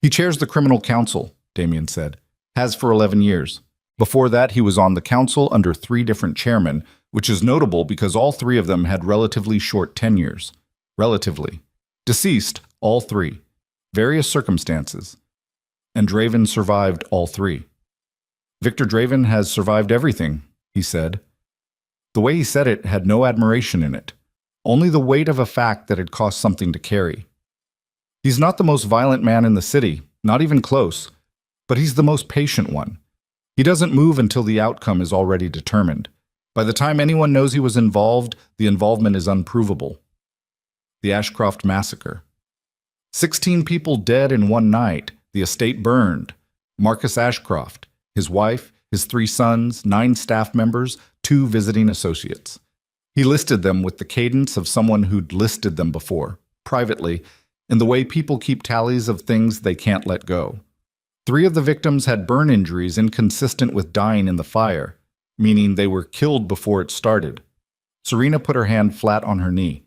He chairs the criminal council, Damien said. Has for 11 years. Before that, he was on the council under 3 different chairmen, which is notable because all 3 of them had relatively short tenures. Relatively. Deceased, all 3. Various circumstances. And Draven survived all 3. Victor Draven has survived everything, he said. The way he said it had no admiration in it, only the weight of a fact that had cost something to carry. He's not the most violent man in the city, not even close, but he's the most patient one. He doesn't move until the outcome is already determined. By the time anyone knows he was involved, the involvement is unprovable. The Ashcroft Massacre. 16 people dead in one night, the estate burned. Marcus Ashcroft, his wife, his 3 sons, 9 staff members, 2 visiting associates. He listed them with the cadence of someone who'd listed them before, privately, in the way people keep tallies of things they can't let go. 3 of the victims had burn injuries inconsistent with dying in the fire, meaning they were killed before it started. Serena put her hand flat on her knee.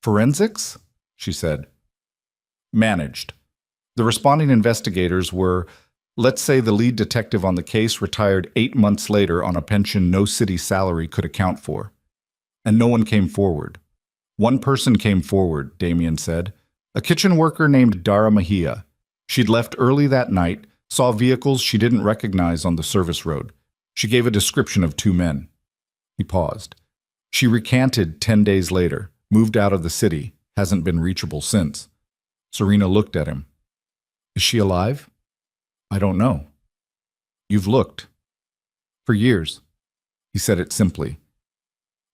Forensics? She said. Managed. The responding investigators were, let's say the lead detective on the case retired 8 months later on a pension no city salary could account for. And no one came forward. One person came forward, Damien said. A kitchen worker named Dara Mejia. She'd left early that night, saw vehicles she didn't recognize on the service road. She gave a description of 2 men. He paused. She recanted 10 days later, moved out of the city, hasn't been reachable since. Serena looked at him. Is she alive? I don't know. You've looked. For years. He said it simply.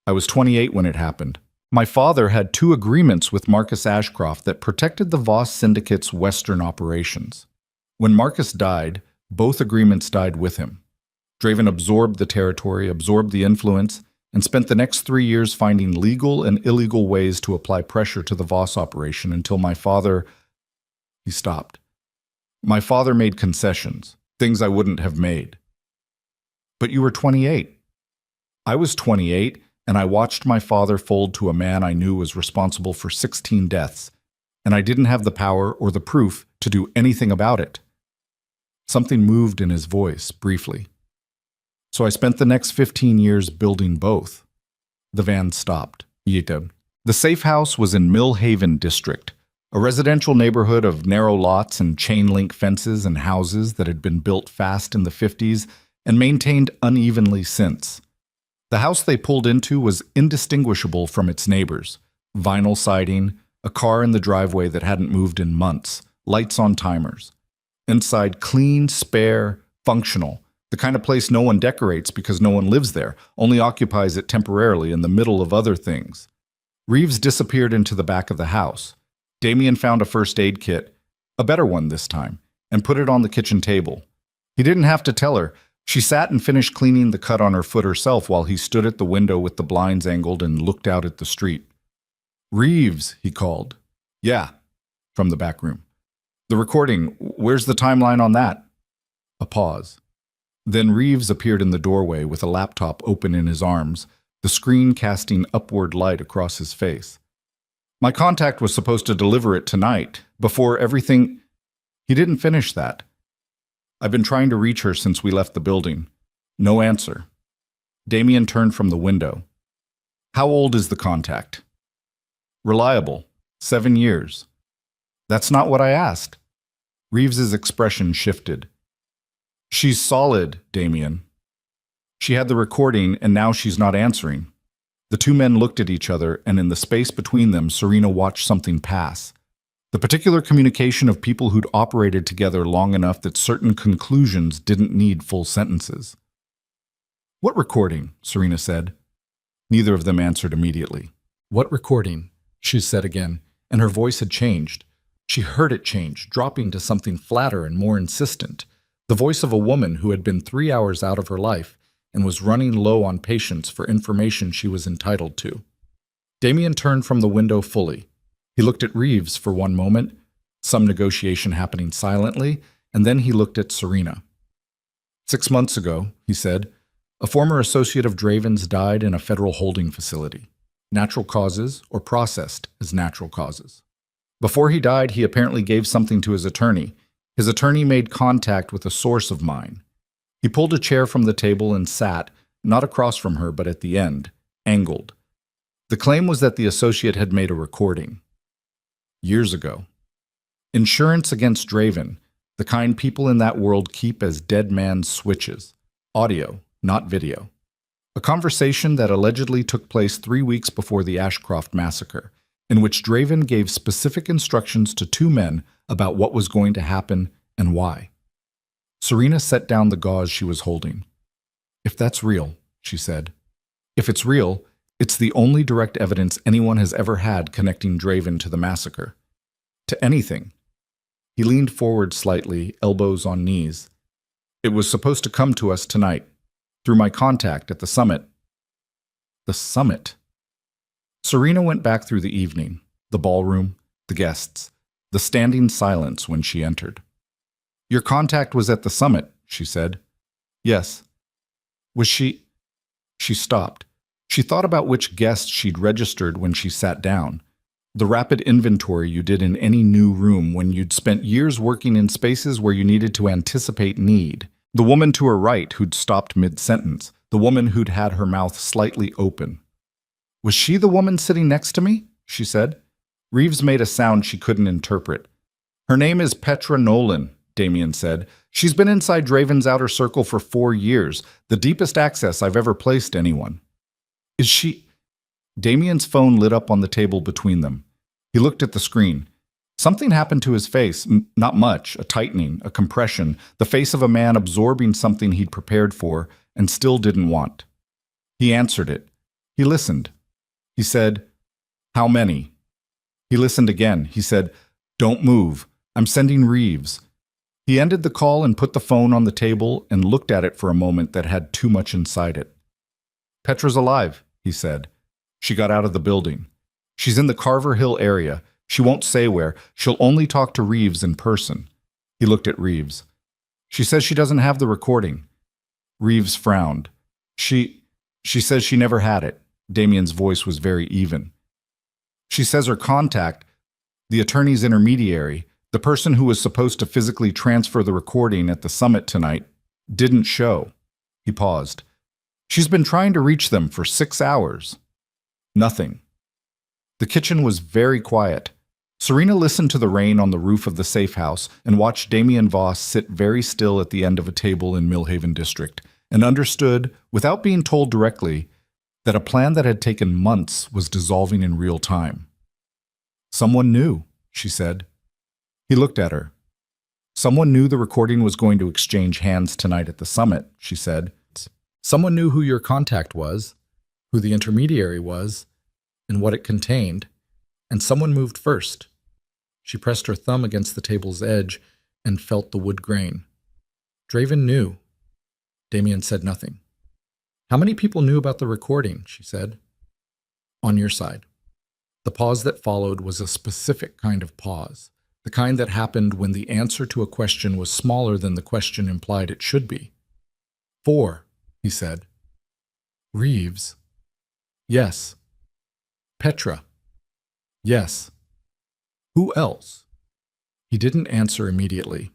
I was 28 when it happened. My father had 2 agreements with Marcus Ashcroft that protected the Voss Syndicate's Western operations. When Marcus died, both agreements died with him. Draven absorbed the territory, absorbed the influence, and spent the next 3 years finding legal and illegal ways to apply pressure to the Voss operation until my father... He stopped. My father made concessions, things I wouldn't have made. But you were 28. I was 28, and I watched my father fold to a man I knew was responsible for 16 deaths, and I didn't have the power or the proof to do anything about it. Something moved in his voice, briefly. So I spent the next 15 years building both. The van stopped. The safe house was in Mill Haven District, a residential neighborhood of narrow lots and chain-link fences and houses that had been built fast in the 50s and maintained unevenly since. The house they pulled into was indistinguishable from its neighbors. Vinyl siding, a car in the driveway that hadn't moved in months, lights on timers. Inside clean, spare, functional, the kind of place no one decorates because no one lives there, only occupies it temporarily in the middle of other things. Reeves disappeared into the back of the house. Damien found a first aid kit, a better one this time, and put it on the kitchen table. He didn't have to tell her. She sat and finished cleaning the cut on her foot herself while he stood at the window with the blinds angled and looked out at the street. Reeves, he called. Yeah, from the back room. The recording, where's the timeline on that? A pause. Then Reeves appeared in the doorway with a laptop open in his arms, the screen casting upward light across his face. My contact was supposed to deliver it tonight, before everything... He didn't finish that. I've been trying to reach her since we left the building. No answer. Damien turned from the window. How old is the contact? Reliable. 7 years. That's not what I asked. Reeves's expression shifted. She's solid, Damien. She had the recording, and now she's not answering. The 2 men looked at each other, and in the space between them, Serena watched something pass. The particular communication of people who'd operated together long enough that certain conclusions didn't need full sentences. What recording? Serena said. Neither of them answered immediately. What recording? She said again, and her voice had changed. She heard it change, dropping to something flatter and more insistent. The voice of a woman who had been 3 hours out of her life and was running low on patience for information she was entitled to. Damien turned from the window fully. He looked at Reeves for one moment, some negotiation happening silently, and then he looked at Serena. 6 months ago, he said, a former associate of Draven's died in a federal holding facility. Natural causes or processed as natural causes. Before he died, he apparently gave something to his attorney. His attorney made contact with a source of mine. He pulled a chair from the table and sat, not across from her, but at the end, angled. The claim was that the associate had made a recording. Years ago. Insurance against Draven, the kind people in that world keep as dead man's switches. Audio, not video. A conversation that allegedly took place 3 weeks before the Ashcroft massacre, in which Draven gave specific instructions to two men about what was going to happen and why. Serena set down the gauze she was holding. "If that's real," she said. "If it's real, it's the only direct evidence anyone has ever had connecting Draven to the massacre. To anything." He leaned forward slightly, elbows on knees. "It was supposed to come to us tonight, through my contact at the summit." The summit. Serena went back through the evening, the ballroom, the guests, the standing silence when she entered. "Your contact was at the summit," she said. "Yes." "Was she—" She stopped. She thought about which guests she'd registered when she sat down. The rapid inventory you did in any new room when you'd spent years working in spaces where you needed to anticipate need. The woman to her right who'd stopped mid-sentence. The woman who'd had her mouth slightly open. "Was she the woman sitting next to me?" she said. Reeves made a sound she couldn't interpret. "Her name is Petra Nolan," Damien said. "She's been inside Draven's outer circle for 4 years, the deepest access I've ever placed anyone." "Is she—" Damien's phone lit up on the table between them. He looked at the screen. Something happened to his face, not much, a tightening, a compression, the face of a man absorbing something he'd prepared for and still didn't want. He answered it. He listened. He said, "How many?" He listened again. He said, "Don't move. I'm sending Reeves." He ended the call and put the phone on the table and looked at it for a moment that had too much inside it. "Petra's alive," he said. "She got out of the building. She's in the Carver Hill area. She won't say where. She'll only talk to Reeves in person." He looked at Reeves. "She says she doesn't have the recording." Reeves frowned. She says she never had it." Damien's voice was very even. "She says her contact, the attorney's intermediary, the person who was supposed to physically transfer the recording at the summit tonight, didn't show." He paused. "She's been trying to reach them for 6 hours." Nothing. The kitchen was very quiet. Serena listened to the rain on the roof of the safe house and watched Damien Voss sit very still at the end of a table in Millhaven District, and understood, without being told directly, that a plan that had taken months was dissolving in real time. "Someone knew," she said. He looked at her. "Someone knew the recording was going to exchange hands tonight at the summit," she said. "Someone knew who your contact was, who the intermediary was, and what it contained, and someone moved first." She pressed her thumb against the table's edge and felt the wood grain. "Draven knew." Damien said nothing. "How many people knew about the recording?" she said. "On your side." The pause that followed was a specific kind of pause, the kind that happened when the answer to a question was smaller than the question implied it should be. 4, he said. "Reeves?" "Yes." "Petra?" "Yes." "Who else?" He didn't answer immediately.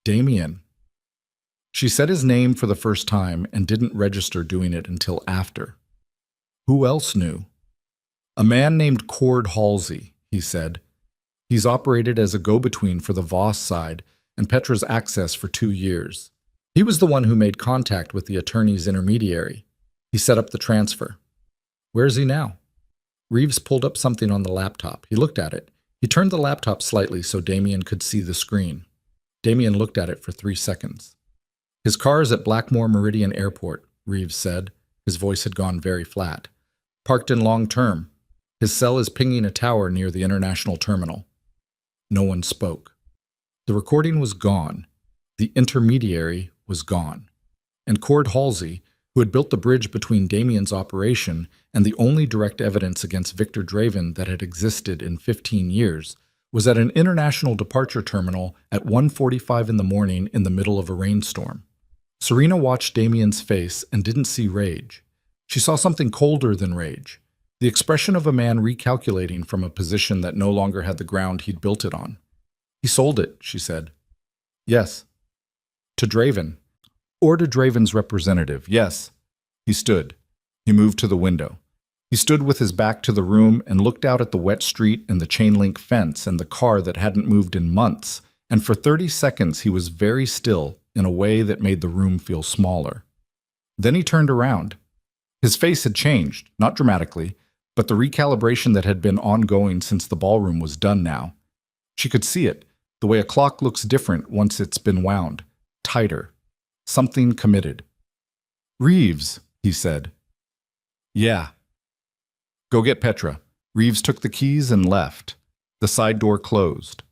"Damien." She said his name for the first time and didn't register doing it until after. "Who else knew?" "A man named Cord Halsey," he said. "He's operated as a go-between for the Voss side and Petra's access for 2 years. He was the one who made contact with the attorney's intermediary. He set up the transfer." "Where is he now?" Reeves pulled up something on the laptop. He looked at it. He turned the laptop slightly so Damien could see the screen. Damien looked at it for 3 seconds. "His car is at Blackmore Meridian Airport," Reeves said. His voice had gone very flat. "Parked in long term. His cell is pinging a tower near the international terminal." No one spoke. The recording was gone. The intermediary was gone. And Cord Halsey, who had built the bridge between Damien's operation and the only direct evidence against Victor Draven that had existed in 15 years, was at an international departure terminal at 1:45 in the morning in the middle of a rainstorm. Serena watched Damien's face and didn't see rage. She saw something colder than rage. The expression of a man recalculating from a position that no longer had the ground he'd built it on. He sold it, she said. Yes. To Draven. Or to Draven's representative, yes. He stood. He moved to the window. He stood with his back to the room and looked out at the wet street and the chain-link fence and the car that hadn't moved in months, and for 30 seconds he was very still in a way that made the room feel smaller. Then he turned around. His face had changed, not dramatically, but the recalibration that had been ongoing since the ballroom was done now. She could see it, the way a clock looks different once it's been wound, tighter, something committed. Reeves, he said. Yeah. Go get Petra. Reeves took the keys and left. The side door closed.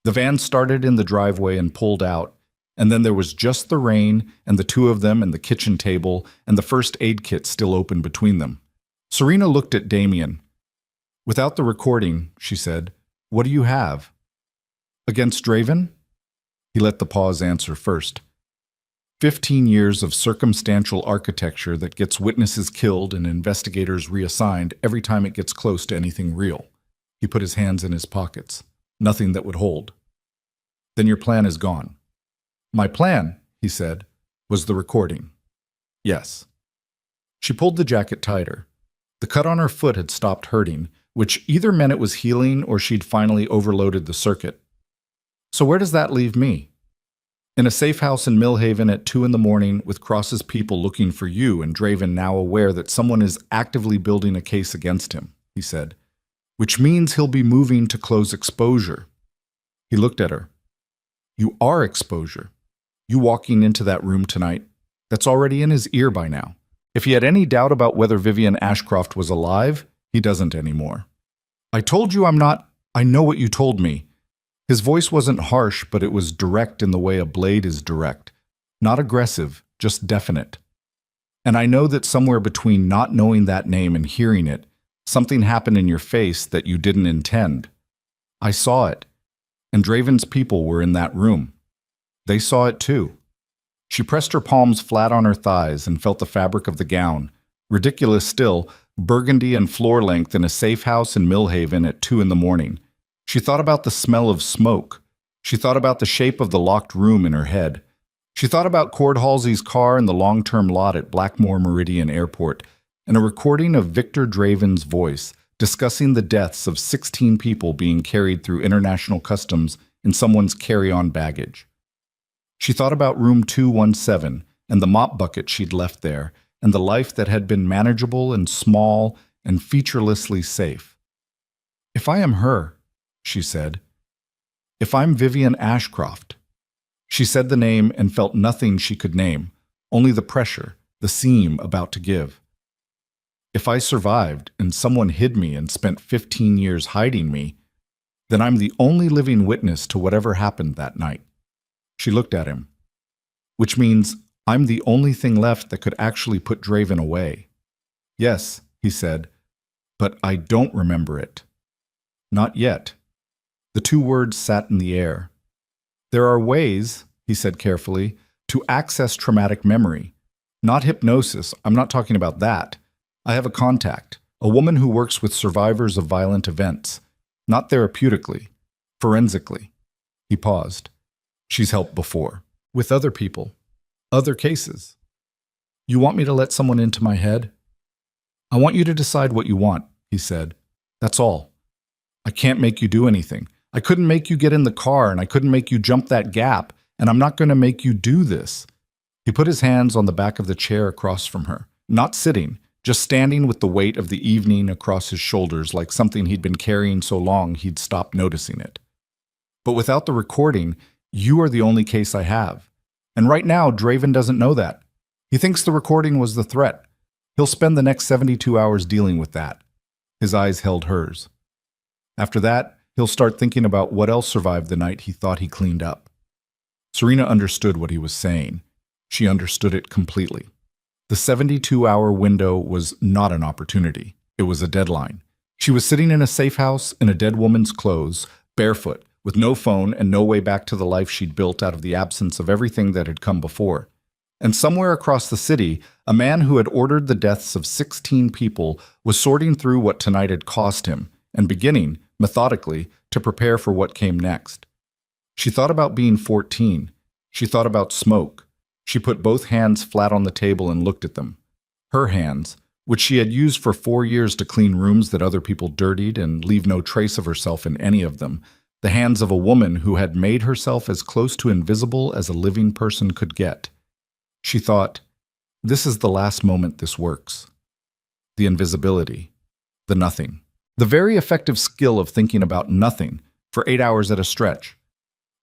The van started in the driveway and pulled out, and then there was just the rain and the two of them and the kitchen table and the first aid kit still open between them. Serena looked at Damien. Without the recording, she said, what do you have? Against Draven? He let the pause answer first. 15 years of circumstantial architecture that gets witnesses killed and investigators reassigned every time it gets close to anything real. He put his hands in his pockets. Nothing that would hold. Then your plan is gone. My plan, he said, was the recording. Yes. She pulled the jacket tighter. The cut on her foot had stopped hurting, which either meant it was healing or she'd finally overloaded the circuit. So where does that leave me? In a safe house in Millhaven at 2 a.m. with Cross's people looking for you and Draven now aware that someone is actively building a case against him, he said, which means he'll be moving to close exposure. He looked at her. You are exposure. You walking into that room tonight, that's already in his ear by now. If he had any doubt about whether Vivian Ashcroft was alive, he doesn't anymore. I told you I'm not. I know what you told me. His voice wasn't harsh, but it was direct in the way a blade is direct. Not aggressive, just definite. And I know that somewhere between not knowing that name and hearing it, something happened in your face that you didn't intend. I saw it. And Draven's people were in that room. They saw it too. She pressed her palms flat on her thighs and felt the fabric of the gown. Ridiculous still, burgundy and floor length in a safe house in Millhaven at 2 a.m. She thought about the smell of smoke. She thought about the shape of the locked room in her head. She thought about Cord Halsey's car in the long-term lot at Blackmore Meridian Airport, and a recording of Victor Draven's voice discussing the deaths of 16 people being carried through international customs in someone's carry-on baggage. She thought about room 217 and the mop bucket she'd left there, and the life that had been manageable and small and featurelessly safe. If I am her, she said. If I'm Vivian Ashcroft. She said the name and felt nothing she could name, only the pressure, the seam about to give. If I survived and someone hid me and spent 15 years hiding me, then I'm the only living witness to whatever happened that night. She looked at him. Which means I'm the only thing left that could actually put Draven away. Yes, he said, but I don't remember it. Not yet. The two words sat in the air. There are ways, he said carefully, to access traumatic memory. Not hypnosis, I'm not talking about that. I have a contact, a woman who works with survivors of violent events. Not therapeutically, forensically. He paused. She's helped before. With other people. Other cases. You want me to let someone into my head? I want you to decide what you want, he said. That's all. I can't make you do anything. I couldn't make you get in the car, and I couldn't make you jump that gap, and I'm not going to make you do this. He put his hands on the back of the chair across from her, not sitting, just standing with the weight of the evening across his shoulders like something he'd been carrying so long he'd stopped noticing it. But without the recording, you are the only case I have. And right now, Draven doesn't know that. He thinks the recording was the threat. He'll spend the next 72 hours dealing with that. His eyes held hers. After that, he'll start thinking about what else survived the night he thought he cleaned up. Serena understood what he was saying. She understood it completely. The 72-hour window was not an opportunity. It was a deadline. She was sitting in a safe house in a dead woman's clothes, barefoot, with no phone and no way back to the life she'd built out of the absence of everything that had come before. And somewhere across the city, a man who had ordered the deaths of 16 people was sorting through what tonight had cost him and beginning, methodically, to prepare for what came next. She thought about being 14. She thought about smoke. She put both hands flat on the table and looked at them. Her hands, which she had used for 4 years to clean rooms that other people dirtied and leave no trace of herself in any of them, the hands of a woman who had made herself as close to invisible as a living person could get. She thought, this is the last moment this works. The invisibility. The nothing. The very effective skill of thinking about nothing for 8 hours at a stretch.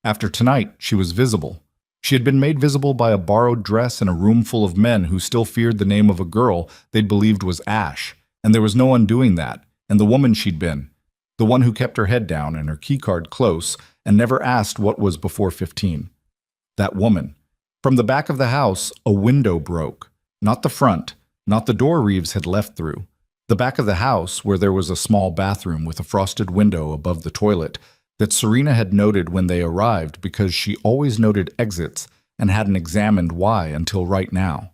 After tonight, she was visible. She had been made visible by a borrowed dress in a room full of men who still feared the name of a girl they'd believed was Ash, and there was no undoing that, and the woman she'd been, the one who kept her head down and her keycard close and never asked what was before 15. That woman. From the back of the house, a window broke. Not the front, not the door Reeves had left through. The back of the house, where there was a small bathroom with a frosted window above the toilet, that Serena had noted when they arrived because she always noted exits and hadn't examined why until right now.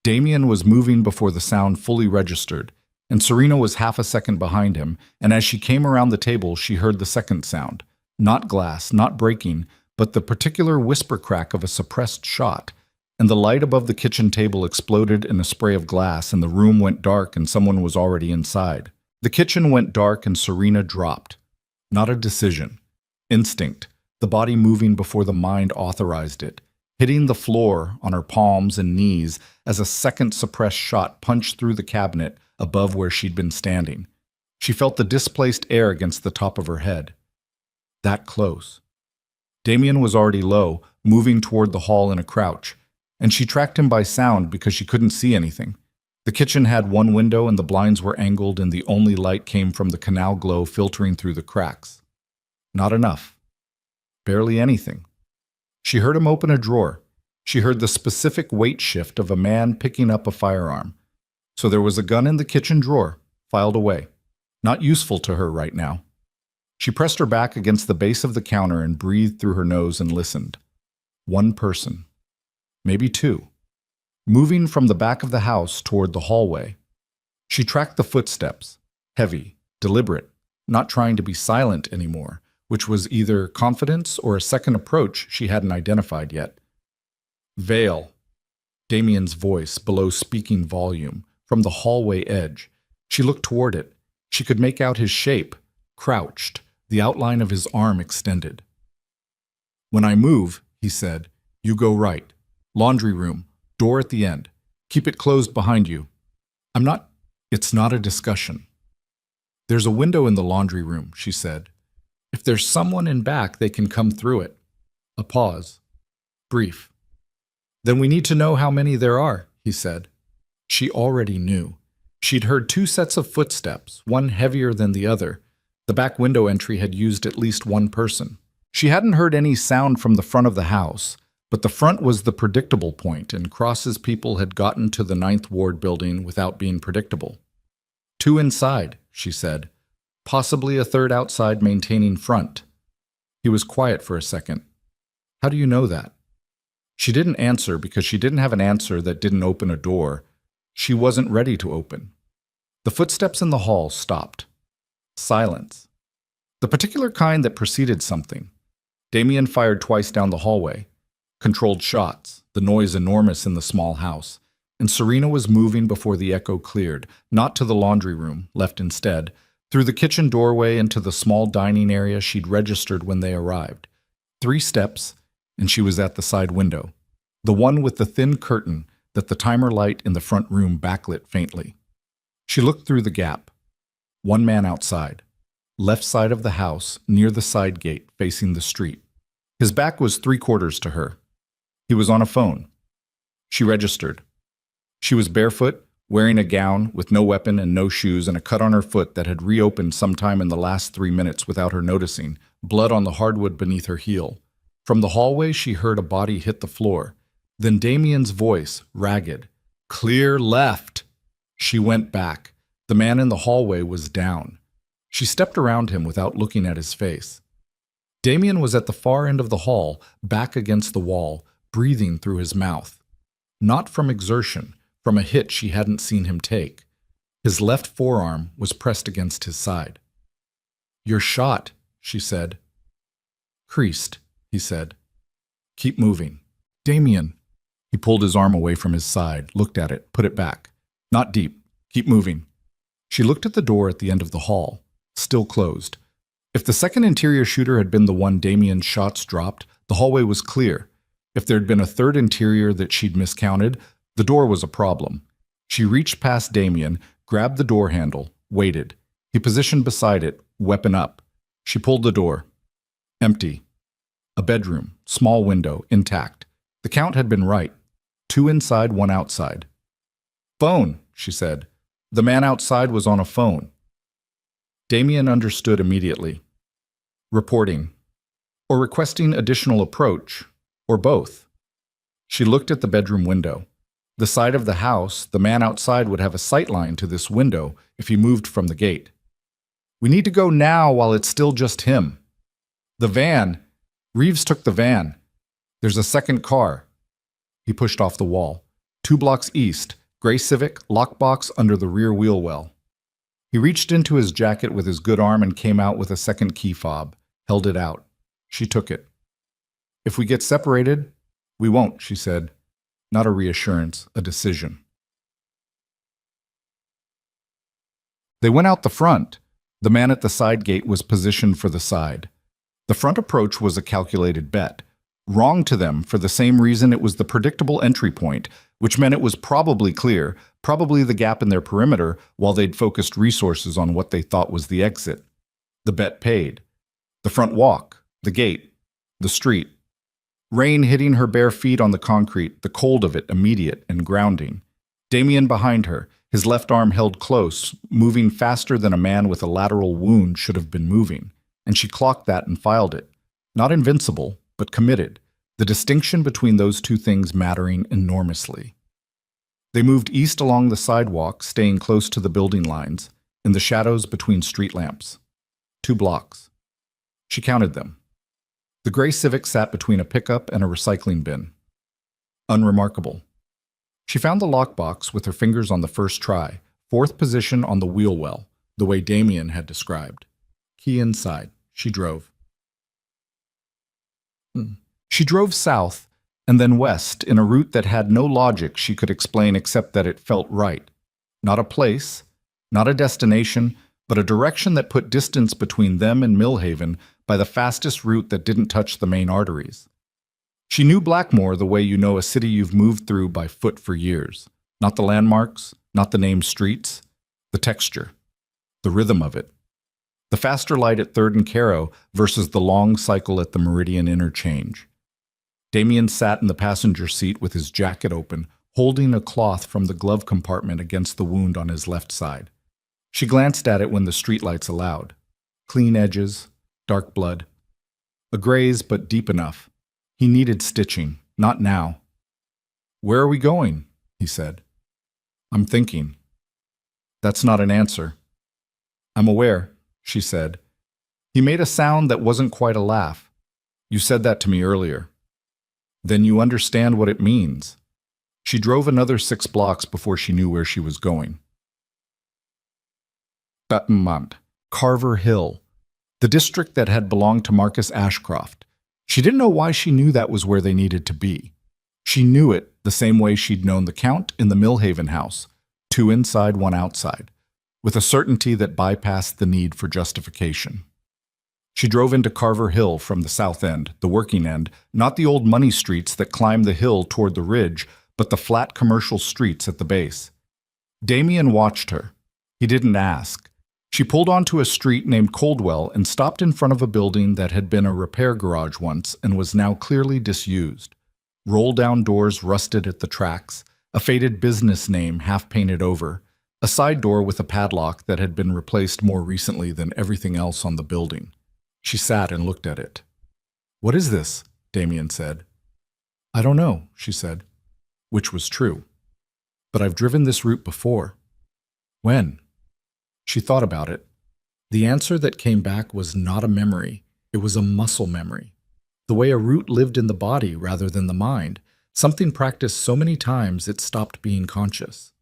Damien was moving before the sound fully registered, and Serena was half a second behind him, and as she came around the table she heard the second sound. Not glass, not breaking, but the particular whisper crack of a suppressed shot, and the light above the kitchen table exploded in a spray of glass and the room went dark and someone was already inside. The kitchen went dark and Serena dropped. Not a decision. Instinct, the body moving before the mind authorized it, hitting the floor on her palms and knees as a second suppressed shot punched through the cabinet above where she'd been standing. She felt the displaced air against the top of her head. That close. Damien was already low, moving toward the hall in a crouch, and she tracked him by sound because she couldn't see anything. The kitchen had one window and the blinds were angled and the only light came from the canal glow filtering through the cracks. Not enough. Barely anything. She heard him open a drawer. She heard the specific weight shift of a man picking up a firearm. So there was a gun in the kitchen drawer, filed away. Not useful to her right now. She pressed her back against the base of the counter and breathed through her nose and listened. One person. Maybe two. Moving from the back of the house toward the hallway. She tracked the footsteps, heavy, deliberate, not trying to be silent anymore, which was either confidence or a second approach she hadn't identified yet. Veil. Damien's voice below speaking volume, from the hallway edge. She looked toward it. She could make out his shape, crouched, the outline of his arm extended. When I move, he said, you go right. Laundry room. Door at the end. Keep it closed behind you. It's not a discussion. There's a window in the laundry room, she said. If there's someone in back, they can come through it. A pause. Brief. Then we need to know how many there are, he said. She already knew. She'd heard 2 sets of footsteps, one heavier than the other. The back window entry had used at least one person. She hadn't heard any sound from the front of the house, but the front was the predictable point, and Cross's people had gotten to the 9th Ward building without being predictable. 2 inside, she said. Possibly a 3rd outside maintaining front. He was quiet for a second. How do you know that? She didn't answer because she didn't have an answer that didn't open a door. She wasn't ready to open. The footsteps in the hall stopped. Silence. The particular kind that preceded something. Damien fired twice down the hallway. Controlled shots, the noise enormous in the small house, and Serena was moving before the echo cleared, not to the laundry room, left instead, through the kitchen doorway into the small dining area she'd registered when they arrived. 3 steps, and she was at the side window, the one with the thin curtain that the timer light in the front room backlit faintly. She looked through the gap. One man outside, left side of the house, near the side gate, facing the street. His back was 3/4 to her. He was on a phone. She registered. She was barefoot, wearing a gown with no weapon and no shoes and a cut on her foot that had reopened sometime in the last 3 minutes without her noticing, blood on the hardwood beneath her heel. From the hallway she heard a body hit the floor. Then Damien's voice, ragged. Clear left. She went back. The man in the hallway was down. She stepped around him without looking at his face. Damien was at the far end of the hall, back against the wall, breathing through his mouth. Not from exertion, from a hit she hadn't seen him take. His left forearm was pressed against his side. "You're shot," she said. "Creased," he said. "Keep moving." "Damien." He pulled his arm away from his side, looked at it, put it back. "Not deep. Keep moving." She looked at the door at the end of the hall, still closed. If the second interior shooter had been the one Damien's shots dropped, the hallway was clear. If there had been a third interior that she'd miscounted, the door was a problem. She reached past Damien, grabbed the door handle, waited. He positioned beside it, weapon up. She pulled the door. Empty. A bedroom, small window, intact. The count had been right. 2 inside, 1 outside. "Phone," she said. The man outside was on a phone. Damien understood immediately. Reporting. Or requesting additional approach. Or both. She looked at the bedroom window. The side of the house, the man outside would have a sightline to this window if he moved from the gate. "We need to go now while it's still just him." "The van. Reeves took the van. There's a second car." He pushed off the wall. 2 blocks east, gray Civic, lockbox under the rear wheel well. He reached into his jacket with his good arm and came out with a second key fob, held it out. She took it. "If we get separated, we won't," she said. Not a reassurance, a decision. They went out the front. The man at the side gate was positioned for the side. The front approach was a calculated bet. Wrong to them for the same reason it was the predictable entry point, which meant it was probably clear, probably the gap in their perimeter, while they'd focused resources on what they thought was the exit. The bet paid. The front walk, the gate, the street. Rain hitting her bare feet on the concrete, the cold of it immediate and grounding. Damien behind her, his left arm held close, moving faster than a man with a lateral wound should have been moving. And she clocked that and filed it. Not invincible, but committed, the distinction between those two things mattering enormously. They moved east along the sidewalk, staying close to the building lines, in the shadows between street lamps. 2 blocks. She counted them. The gray Civic sat between a pickup and a recycling bin. Unremarkable. She found the lockbox with her fingers on the first try, 4th position on the wheel well, the way Damien had described. Key inside. She drove. She drove south and then west in a route that had no logic she could explain except that it felt right. Not a place, not a destination, but a direction that put distance between them and Millhaven by the fastest route that didn't touch the main arteries. She knew Blackmore the way you know a city you've moved through by foot for years. Not the landmarks, not the named streets, the texture, the rhythm of it. The faster light at 3rd and Caro versus the long cycle at the Meridian interchange. Damien sat in the passenger seat with his jacket open, holding a cloth from the glove compartment against the wound on his left side. She glanced at it when the streetlights allowed. Clean edges, dark blood. A graze, but deep enough. He needed stitching, not now. "Where are we going?" he said. "I'm thinking." "That's not an answer." "I'm aware," she said. He made a sound that wasn't quite a laugh. "You said that to me earlier." "Then you understand what it means." She drove another 6 blocks before she knew where she was going. Battenmont, Carver Hill, the district that had belonged to Marcus Ashcroft. She didn't know why she knew that was where they needed to be. She knew it the same way she'd known the Count in the Millhaven house, 2 inside, 1 outside, with a certainty that bypassed the need for justification. She drove into Carver Hill from the south end, the working end, not the old money streets that climb the hill toward the ridge, but the flat commercial streets at the base. Damien watched her. He didn't ask. She pulled onto a street named Coldwell and stopped in front of a building that had been a repair garage once and was now clearly disused. Roll-down doors rusted at the tracks, a faded business name half-painted over, a side door with a padlock that had been replaced more recently than everything else on the building. She sat and looked at it. "What is this?" Damien said. "I don't know," she said, which was true. "But I've driven this route before." "When?" She thought about it. The answer that came back was not a memory. It was a muscle memory. The way a route lived in the body rather than the mind. Something practiced so many times it stopped being conscious.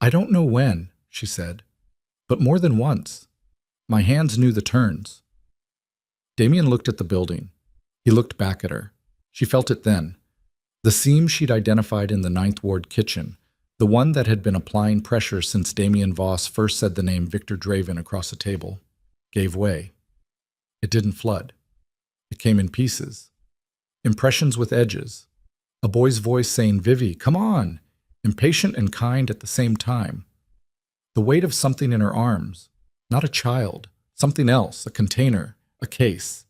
"I don't know when," she said, "but more than once. My hands knew the turns." Damien looked at the building. He looked back at her. She felt it then. The seam she'd identified in the Ninth Ward kitchen, the one that had been applying pressure since Damien Voss first said the name Victor Draven across a table, gave way. It didn't flood. It came in pieces. Impressions with edges. A boy's voice saying, "Vivi, come on!" Impatient and kind at the same time. The weight of something in her arms. Not a child. Something else, a container, a case.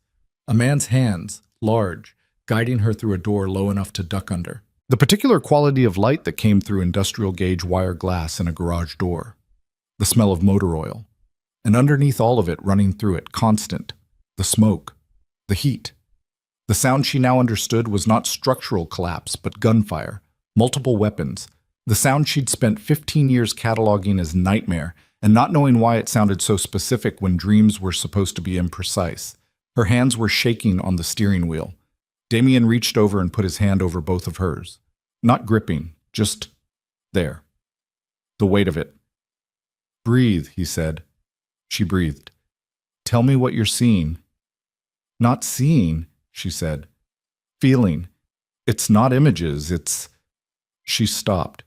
A man's hands, large, guiding her through a door low enough to duck under. The particular quality of light that came through industrial gauge wire glass in a garage door. The smell of motor oil. And underneath all of it, running through it, constant. The smoke. The heat. The sound she now understood was not structural collapse, but gunfire. Multiple weapons. The sound she'd spent 15 years cataloging as nightmare, and not knowing why it sounded so specific when dreams were supposed to be imprecise. Her hands were shaking on the steering wheel. Damien reached over and put his hand over both of hers. Not gripping, just there. The weight of it. "Breathe," he said. She breathed. "Tell me what you're seeing." "Not seeing," she said. "Feeling. It's not images, it's—" She stopped.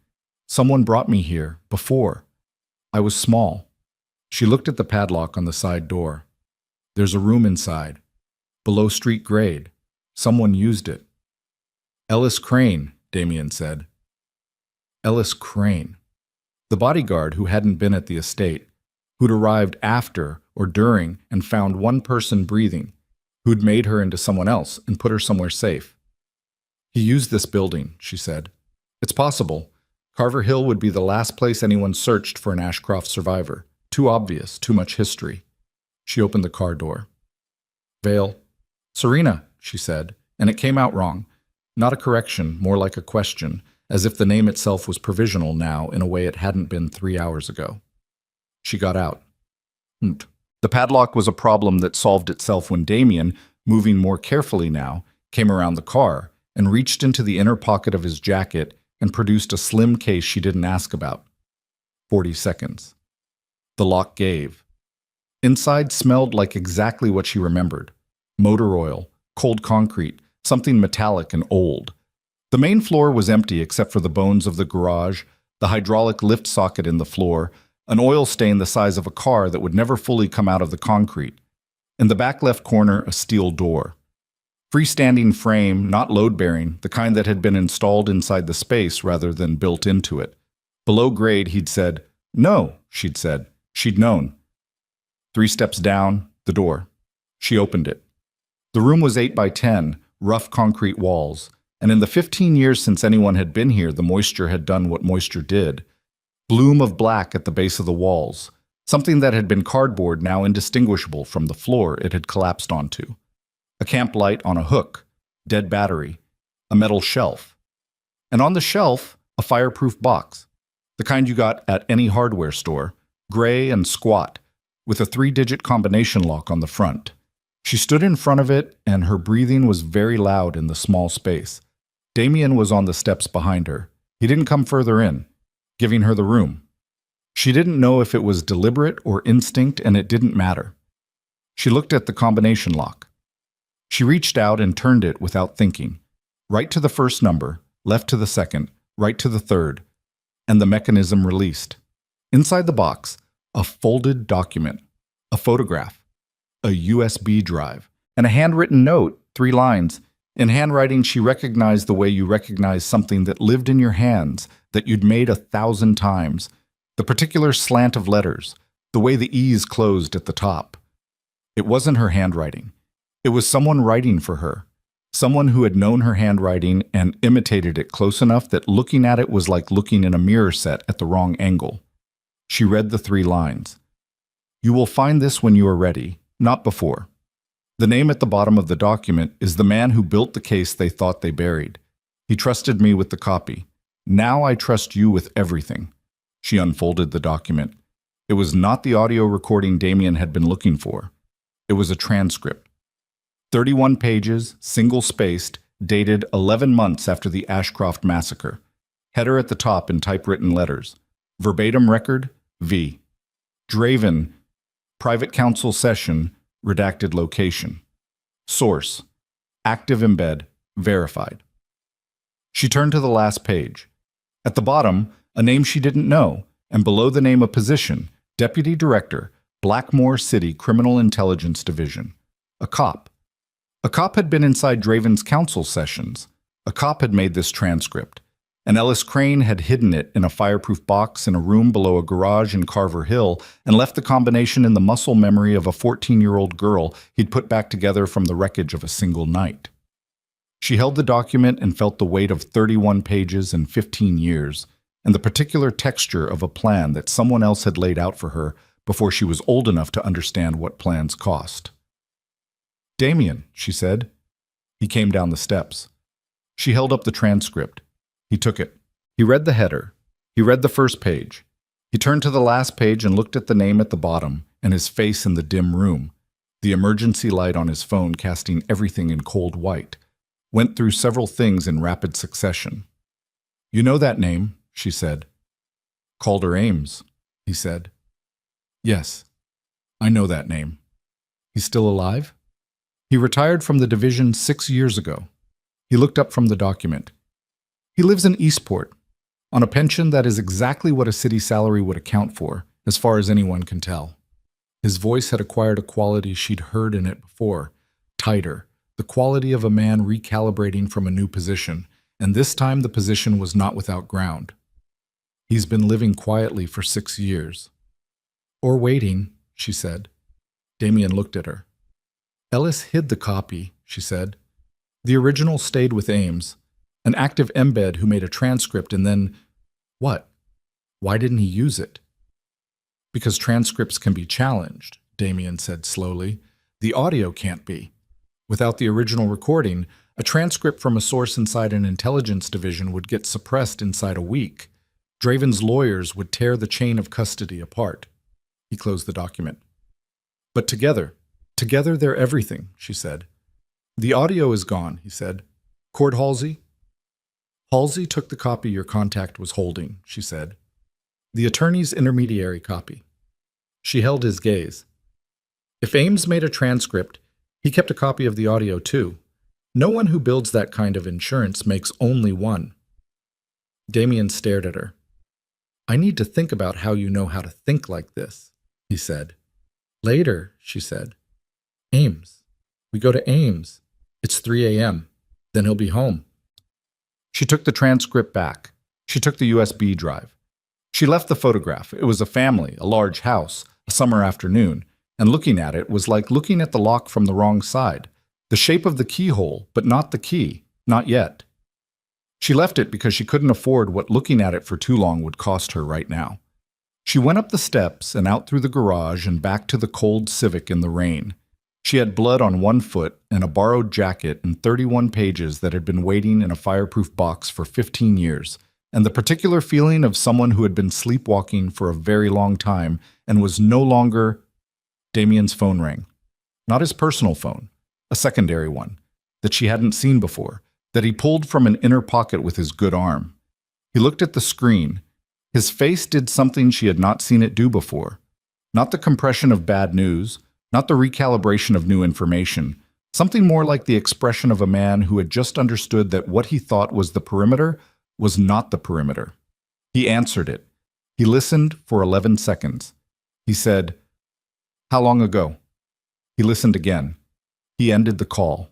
"Someone brought me here, before. I was small." She looked at the padlock on the side door. "There's a room inside. Below street grade. Someone used it." "Ellis Crane," Damien said. Ellis Crane. The bodyguard who hadn't been at the estate, who'd arrived after or during and found one person breathing, who'd made her into someone else and put her somewhere safe. "He used this building," she said. "It's possible. Carver Hill would be the last place anyone searched for an Ashcroft survivor. Too obvious, too much history." She opened the car door. "Vale." "Serena," she said, and it came out wrong. Not a correction, more like a question, as if the name itself was provisional now in a way it hadn't been 3 hours ago. She got out. The padlock was a problem that solved itself when Damien, moving more carefully now, came around the car and reached into the inner pocket of his jacket and produced a slim case she didn't ask about. 40 seconds. The lock gave. Inside smelled like exactly what she remembered. Motor oil, cold concrete, something metallic and old. The main floor was empty except for the bones of the garage, the hydraulic lift socket in the floor, an oil stain the size of a car that would never fully come out of the concrete. In the back left corner, a steel door. Freestanding frame, not load-bearing, the kind that had been installed inside the space rather than built into it. Below grade, he'd said, "No," she'd said. She'd known. 3 steps down, the door. She opened it. The room was 8 by 10, rough concrete walls, and in the 15 years since anyone had been here, the moisture had done what moisture did. Bloom of black at the base of the walls, something that had been cardboard now indistinguishable from the floor it had collapsed onto. A camp light on a hook, dead battery, a metal shelf. And on the shelf, a fireproof box, the kind you got at any hardware store, gray and squat, with a 3-digit combination lock on the front. She stood in front of it, and her breathing was very loud in the small space. Damien was on the steps behind her. He didn't come further in, giving her the room. She didn't know if it was deliberate or instinct, and it didn't matter. She looked at the combination lock. She reached out and turned it without thinking. Right to the first number, left to the second, right to the third, and the mechanism released. Inside the box, a folded document, a photograph, a USB drive, and a handwritten note, 3 lines. In handwriting, she recognized the way you recognize something that lived in your hands, that you'd made 1,000 times. The particular slant of letters, the way the E's closed at the top. It wasn't her handwriting. It was someone writing for her. Someone who had known her handwriting and imitated it close enough that looking at it was like looking in a mirror set at the wrong angle. She read the 3 lines. "You will find this when you are ready, not before." The name at the bottom of the document is the man who built the case they thought they buried. He trusted me with the copy. Now I trust you with everything. She unfolded the document. It was not the audio recording Damien had been looking for. It was a transcript. 31 pages, single-spaced, dated 11 months after the Ashcroft massacre. Header at the top in typewritten letters. Verbatim record, V. Draven, private counsel session, redacted location. Source, active embed, verified. She turned to the last page. At the bottom, a name she didn't know, and below the name a position, Deputy Director, Blackmore City Criminal Intelligence Division. A cop. A cop had been inside Draven's counsel sessions. A cop had made this transcript, and Ellis Crane had hidden it in a fireproof box in a room below a garage in Carver Hill and left the combination in the muscle memory of a 14-year-old girl he'd put back together from the wreckage of a single night. She held the document and felt the weight of 31 pages and 15 years, and the particular texture of a plan that someone else had laid out for her before she was old enough to understand what plans cost. "Damien," she said. He came down the steps. She held up the transcript. He took it. He read the header. He read the first page. He turned to the last page and looked at the name at the bottom and his face in the dim room, the emergency light on his phone casting everything in cold white. Went through several things in rapid succession. "You know that name," she said. "Calder Ames," he said. "Yes, I know that name." "He's still alive?" "He retired from the division 6 years ago." He looked up from the document. "He lives in Eastport, on a pension that is exactly what a city salary would account for, as far as anyone can tell." His voice had acquired a quality she'd heard in it before, tighter, the quality of a man recalibrating from a new position, and this time the position was not without ground. "He's been living quietly for 6 years. Or waiting," she said. Damien looked at her. "Ellis hid the copy," she said. "The original stayed with Ames, an active embed who made a transcript and then... What? Why didn't he use it?" "Because transcripts can be challenged," Damien said slowly. "The audio can't be. Without the original recording, a transcript from a source inside an intelligence division would get suppressed inside a week. Draven's lawyers would tear the chain of custody apart." He closed the document. "But together they're everything," she said. "The audio is gone," he said. "Cord Halsey?" "Halsey took the copy your contact was holding," she said. "The attorney's intermediary copy." She held his gaze. "If Ames made a transcript, he kept a copy of the audio too. No one who builds that kind of insurance makes only one." Damien stared at her. "I need to think about how you know how to think like this," he said. "Later," she said. "Ames. We go to Ames. It's 3 a.m. Then he'll be home." She took the transcript back. She took the USB drive. She left the photograph. It was a family, a large house, a summer afternoon, and looking at it was like looking at the lock from the wrong side. The shape of the keyhole, but not the key. Not yet. She left it because she couldn't afford what looking at it for too long would cost her right now. She went up the steps and out through the garage and back to the cold Civic in the rain. She had blood on one foot and a borrowed jacket and 31 pages that had been waiting in a fireproof box for 15 years, and the particular feeling of someone who had been sleepwalking for a very long time and was no longer... Damien's phone rang. Not his personal phone, a secondary one, that she hadn't seen before, that he pulled from an inner pocket with his good arm. He looked at the screen. His face did something she had not seen it do before. Not the compression of bad news, not the recalibration of new information, something more like the expression of a man who had just understood that what he thought was the perimeter was not the perimeter. He answered it. He listened for 11 seconds. He said, "How long ago?" He listened again. He ended the call.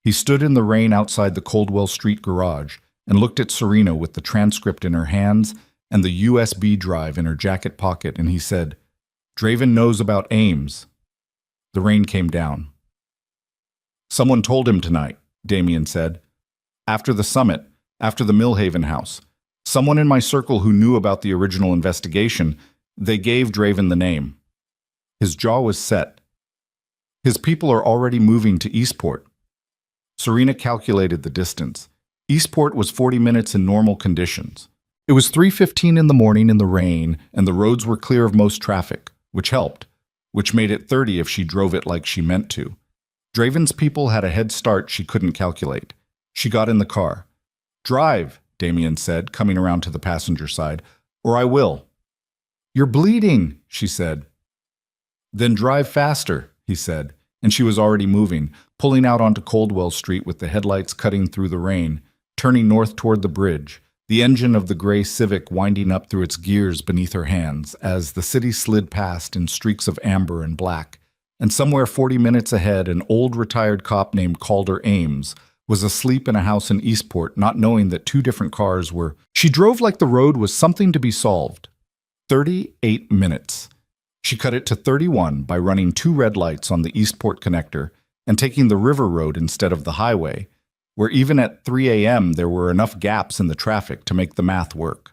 He stood in the rain outside the Coldwell Street garage and looked at Serena with the transcript in her hands and the USB drive in her jacket pocket, and he said, "Draven knows about Ames." The rain came down. "Someone told him tonight," Damien said. "After the summit, after the Millhaven house. Someone in my circle who knew about the original investigation, they gave Draven the name." His jaw was set. "His people are already moving to Eastport." Serena calculated the distance. Eastport was 40 minutes in normal conditions. It was 3:15 in the morning in the rain, and the roads were clear of most traffic, which helped, which made it 30 if she drove it like she meant to. Draven's people had a head start she couldn't calculate. She got in the car. "Drive," Damien said, coming around to the passenger side, "or I will." "You're bleeding," she said. "Then drive faster," he said, and she was already moving, pulling out onto Coldwell Street with the headlights cutting through the rain, turning north toward the bridge, the engine of the gray Civic winding up through its gears beneath her hands as the city slid past in streaks of amber and black. And somewhere 40 minutes ahead, an old retired cop named Calder Ames was asleep in a house in Eastport, not knowing that two different cars were. She drove like the road was something to be solved. 38 minutes. She cut it to 31 by running 2 red lights on the Eastport connector and taking the river road instead of the highway, where even at 3 a.m. there were enough gaps in the traffic to make the math work.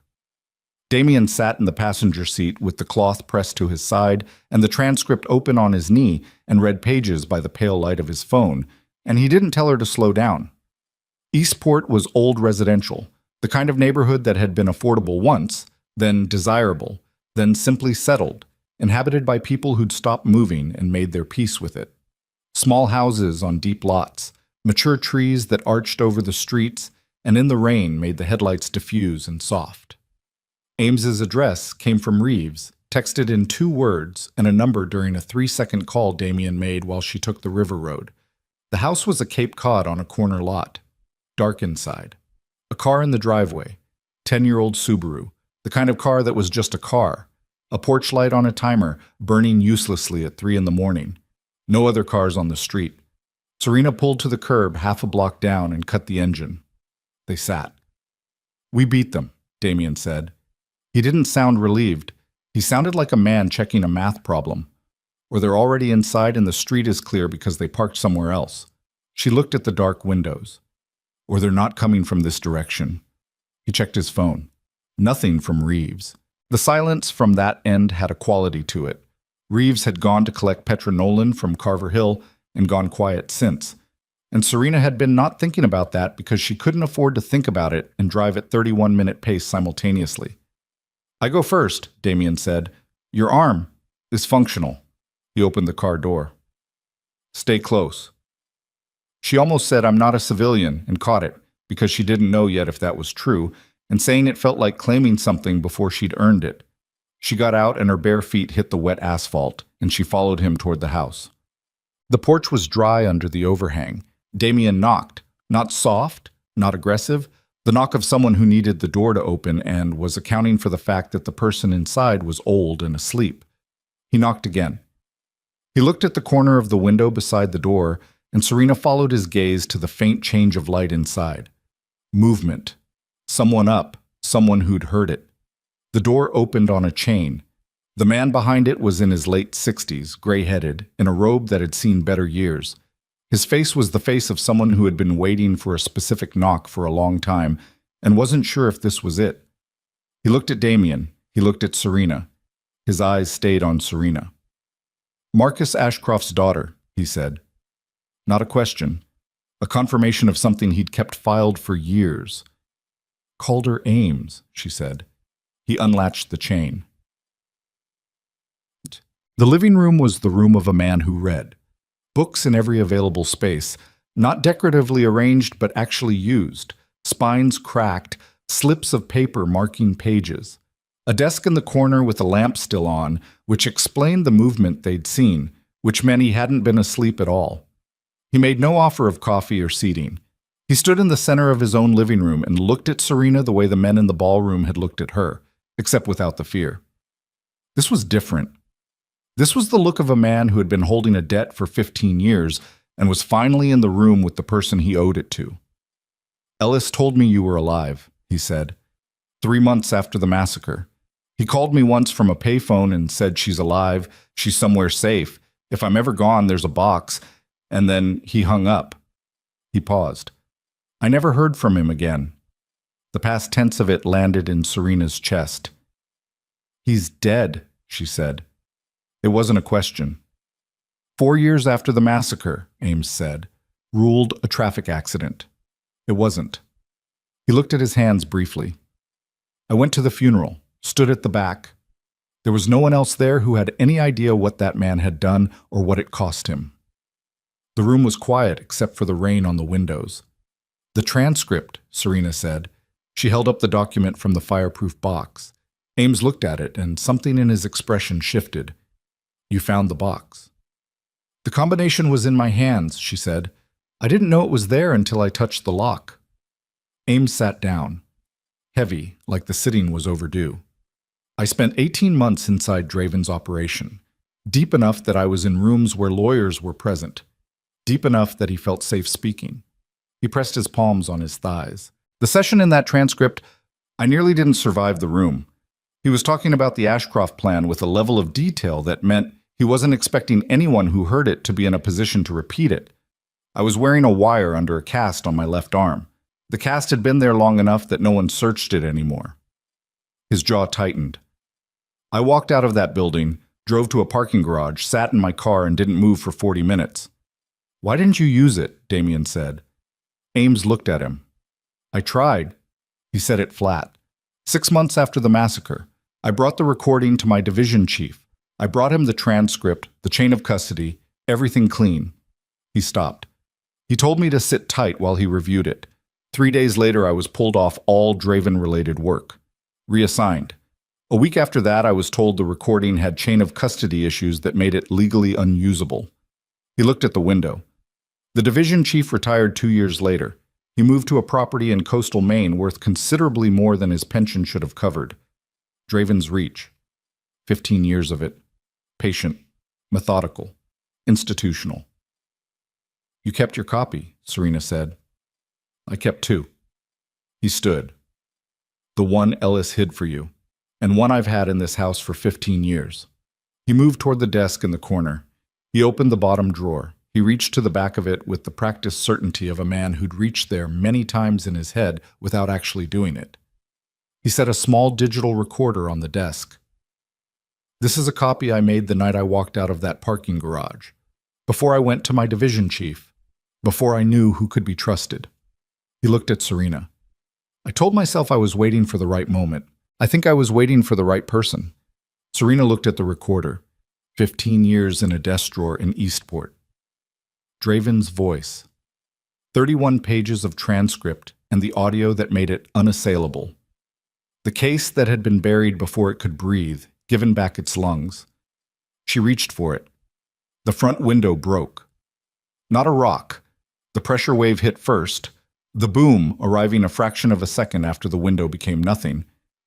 Damien sat in the passenger seat with the cloth pressed to his side and the transcript open on his knee and read pages by the pale light of his phone, and he didn't tell her to slow down. Eastport was old residential, the kind of neighborhood that had been affordable once, then desirable, then simply settled, inhabited by people who'd stopped moving and made their peace with it. Small houses on deep lots, mature trees that arched over the streets and in the rain made the headlights diffuse and soft. Ames's address came from Reeves, texted in 2 words and a number during a 3-second call Damien made while she took the river road. The house was a Cape Cod on a corner lot, dark inside. A car in the driveway, 10-year-old Subaru, the kind of car that was just a car. A porch light on a timer, burning uselessly at 3 in the morning. No other cars on the street. Serena pulled to the curb half a block down and cut the engine. They sat. "We beat them," Damien said. He didn't sound relieved. He sounded like a man checking a math problem. Or they're already inside and the street is clear because they parked somewhere else. She looked at the dark windows. Or they're not coming from this direction. He checked his phone. Nothing from Reeves. The silence from that end had a quality to it. Reeves had gone to collect Petra Nolan from Carver Hill and gone quiet since. And Serena had been not thinking about that because she couldn't afford to think about it and drive at 31-minute pace simultaneously. "I go first," Damien said. "Your arm is functional." He opened the car door. "Stay close." She almost said, "I'm not a civilian," and caught it, because she didn't know yet if that was true, and saying it felt like claiming something before she'd earned it. She got out and her bare feet hit the wet asphalt, and she followed him toward the house. The porch was dry under the overhang. Damien knocked, not soft, not aggressive, the knock of someone who needed the door to open and was accounting for the fact that the person inside was old and asleep. He knocked again. He looked at the corner of the window beside the door, and Serena followed his gaze to the faint change of light inside. Movement. Someone up, someone who'd heard it. The door opened on a chain. The man behind it was in his late 60s, gray-headed, in a robe that had seen better years. His face was the face of someone who had been waiting for a specific knock for a long time and wasn't sure if this was it. He looked at Damien. He looked at Serena. His eyes stayed on Serena. "Marcus Ashcroft's daughter," he said. Not a question. A confirmation of something he'd kept filed for years. "Calder Ames," she said. He unlatched the chain. The living room was the room of a man who read. Books in every available space, not decoratively arranged but actually used, spines cracked, slips of paper marking pages. A desk in the corner with a lamp still on, which explained the movement they'd seen, which meant he hadn't been asleep at all. He made no offer of coffee or seating. He stood in the center of his own living room and looked at Serena the way the men in the ballroom had looked at her, except without the fear. This was different. This was the look of a man who had been holding a debt for 15 years and was finally in the room with the person he owed it to. "Ellis told me you were alive," he said. 3 months after the massacre. He called me once from a payphone and said she's alive, she's somewhere safe. If I'm ever gone, there's a box. And then he hung up. He paused. I never heard from him again. The past tense of it landed in Serena's chest. "He's dead," she said. It wasn't a question. 4 years after the massacre, Ames said, ruled a traffic accident. It wasn't. He looked at his hands briefly. I went to the funeral, stood at the back. There was no one else there who had any idea what that man had done or what it cost him. The room was quiet except for the rain on the windows. The transcript, Serena said. She held up the document from the fireproof box. Ames looked at it, and something in his expression shifted. You found the box. The combination was in my hands, she said. I didn't know it was there until I touched the lock. Ames sat down, heavy, like the sitting was overdue. I spent 18 months inside Draven's operation, deep enough that I was in rooms where lawyers were present, deep enough that he felt safe speaking. He pressed his palms on his thighs. The session in that transcript, I nearly didn't survive the room. He was talking about the Ashcroft plan with a level of detail that meant he wasn't expecting anyone who heard it to be in a position to repeat it. I was wearing a wire under a cast on my left arm. The cast had been there long enough that no one searched it anymore. His jaw tightened. I walked out of that building, drove to a parking garage, sat in my car, and didn't move for 40 minutes. Why didn't you use it? Damien said. Ames looked at him. I tried. He said it flat. 6 months after the massacre, I brought the recording to my division chief. I brought him the transcript, the chain of custody, everything clean. He stopped. He told me to sit tight while he reviewed it. 3 days later, I was pulled off all Draven-related work. Reassigned. A week after that, I was told the recording had chain of custody issues that made it legally unusable. He looked at the window. The division chief retired 2 years later. He moved to a property in coastal Maine worth considerably more than his pension should have covered. Draven's reach. 15 years of it. Patient. Methodical. Institutional. You kept your copy, Serena said. I kept 2. He stood. The one Ellis hid for you, and one I've had in this house for 15 years. He moved toward the desk in the corner. He opened the bottom drawer. He reached to the back of it with the practiced certainty of a man who'd reached there many times in his head without actually doing it. He set a small digital recorder on the desk. This is a copy I made the night I walked out of that parking garage, before I went to my division chief, before I knew who could be trusted. He looked at Serena. I told myself I was waiting for the right moment. I think I was waiting for the right person. Serena looked at the recorder. 15 years in a desk drawer in Eastport. Draven's voice. 31 pages of transcript and the audio that made it unassailable. The case that had been buried before it could breathe, given back its lungs. She reached for it. The front window broke. Not a rock. The pressure wave hit first, the boom arriving a fraction of a second after the window became nothing,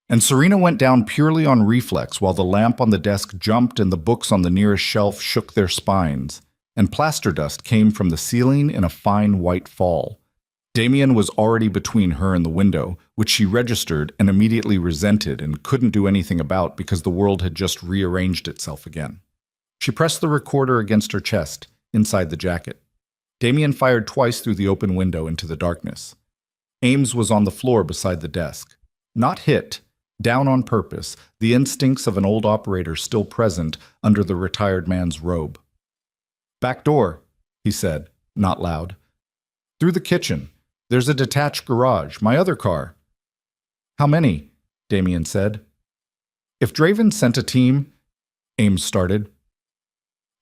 and Serena went down purely on reflex while the lamp on the desk jumped and the books on the nearest shelf shook their spines, and plaster dust came from the ceiling in a fine white fall. Damien was already between her and the window, which she registered and immediately resented and couldn't do anything about because the world had just rearranged itself again. She pressed the recorder against her chest, inside the jacket. Damien fired twice through the open window into the darkness. Ames was on the floor beside the desk. Not hit, down on purpose, the instincts of an old operator still present under the retired man's robe. Back door, he said, not loud. Through the kitchen. There's a detached garage, my other car. How many? Damien said. If Draven sent a team, Ames started.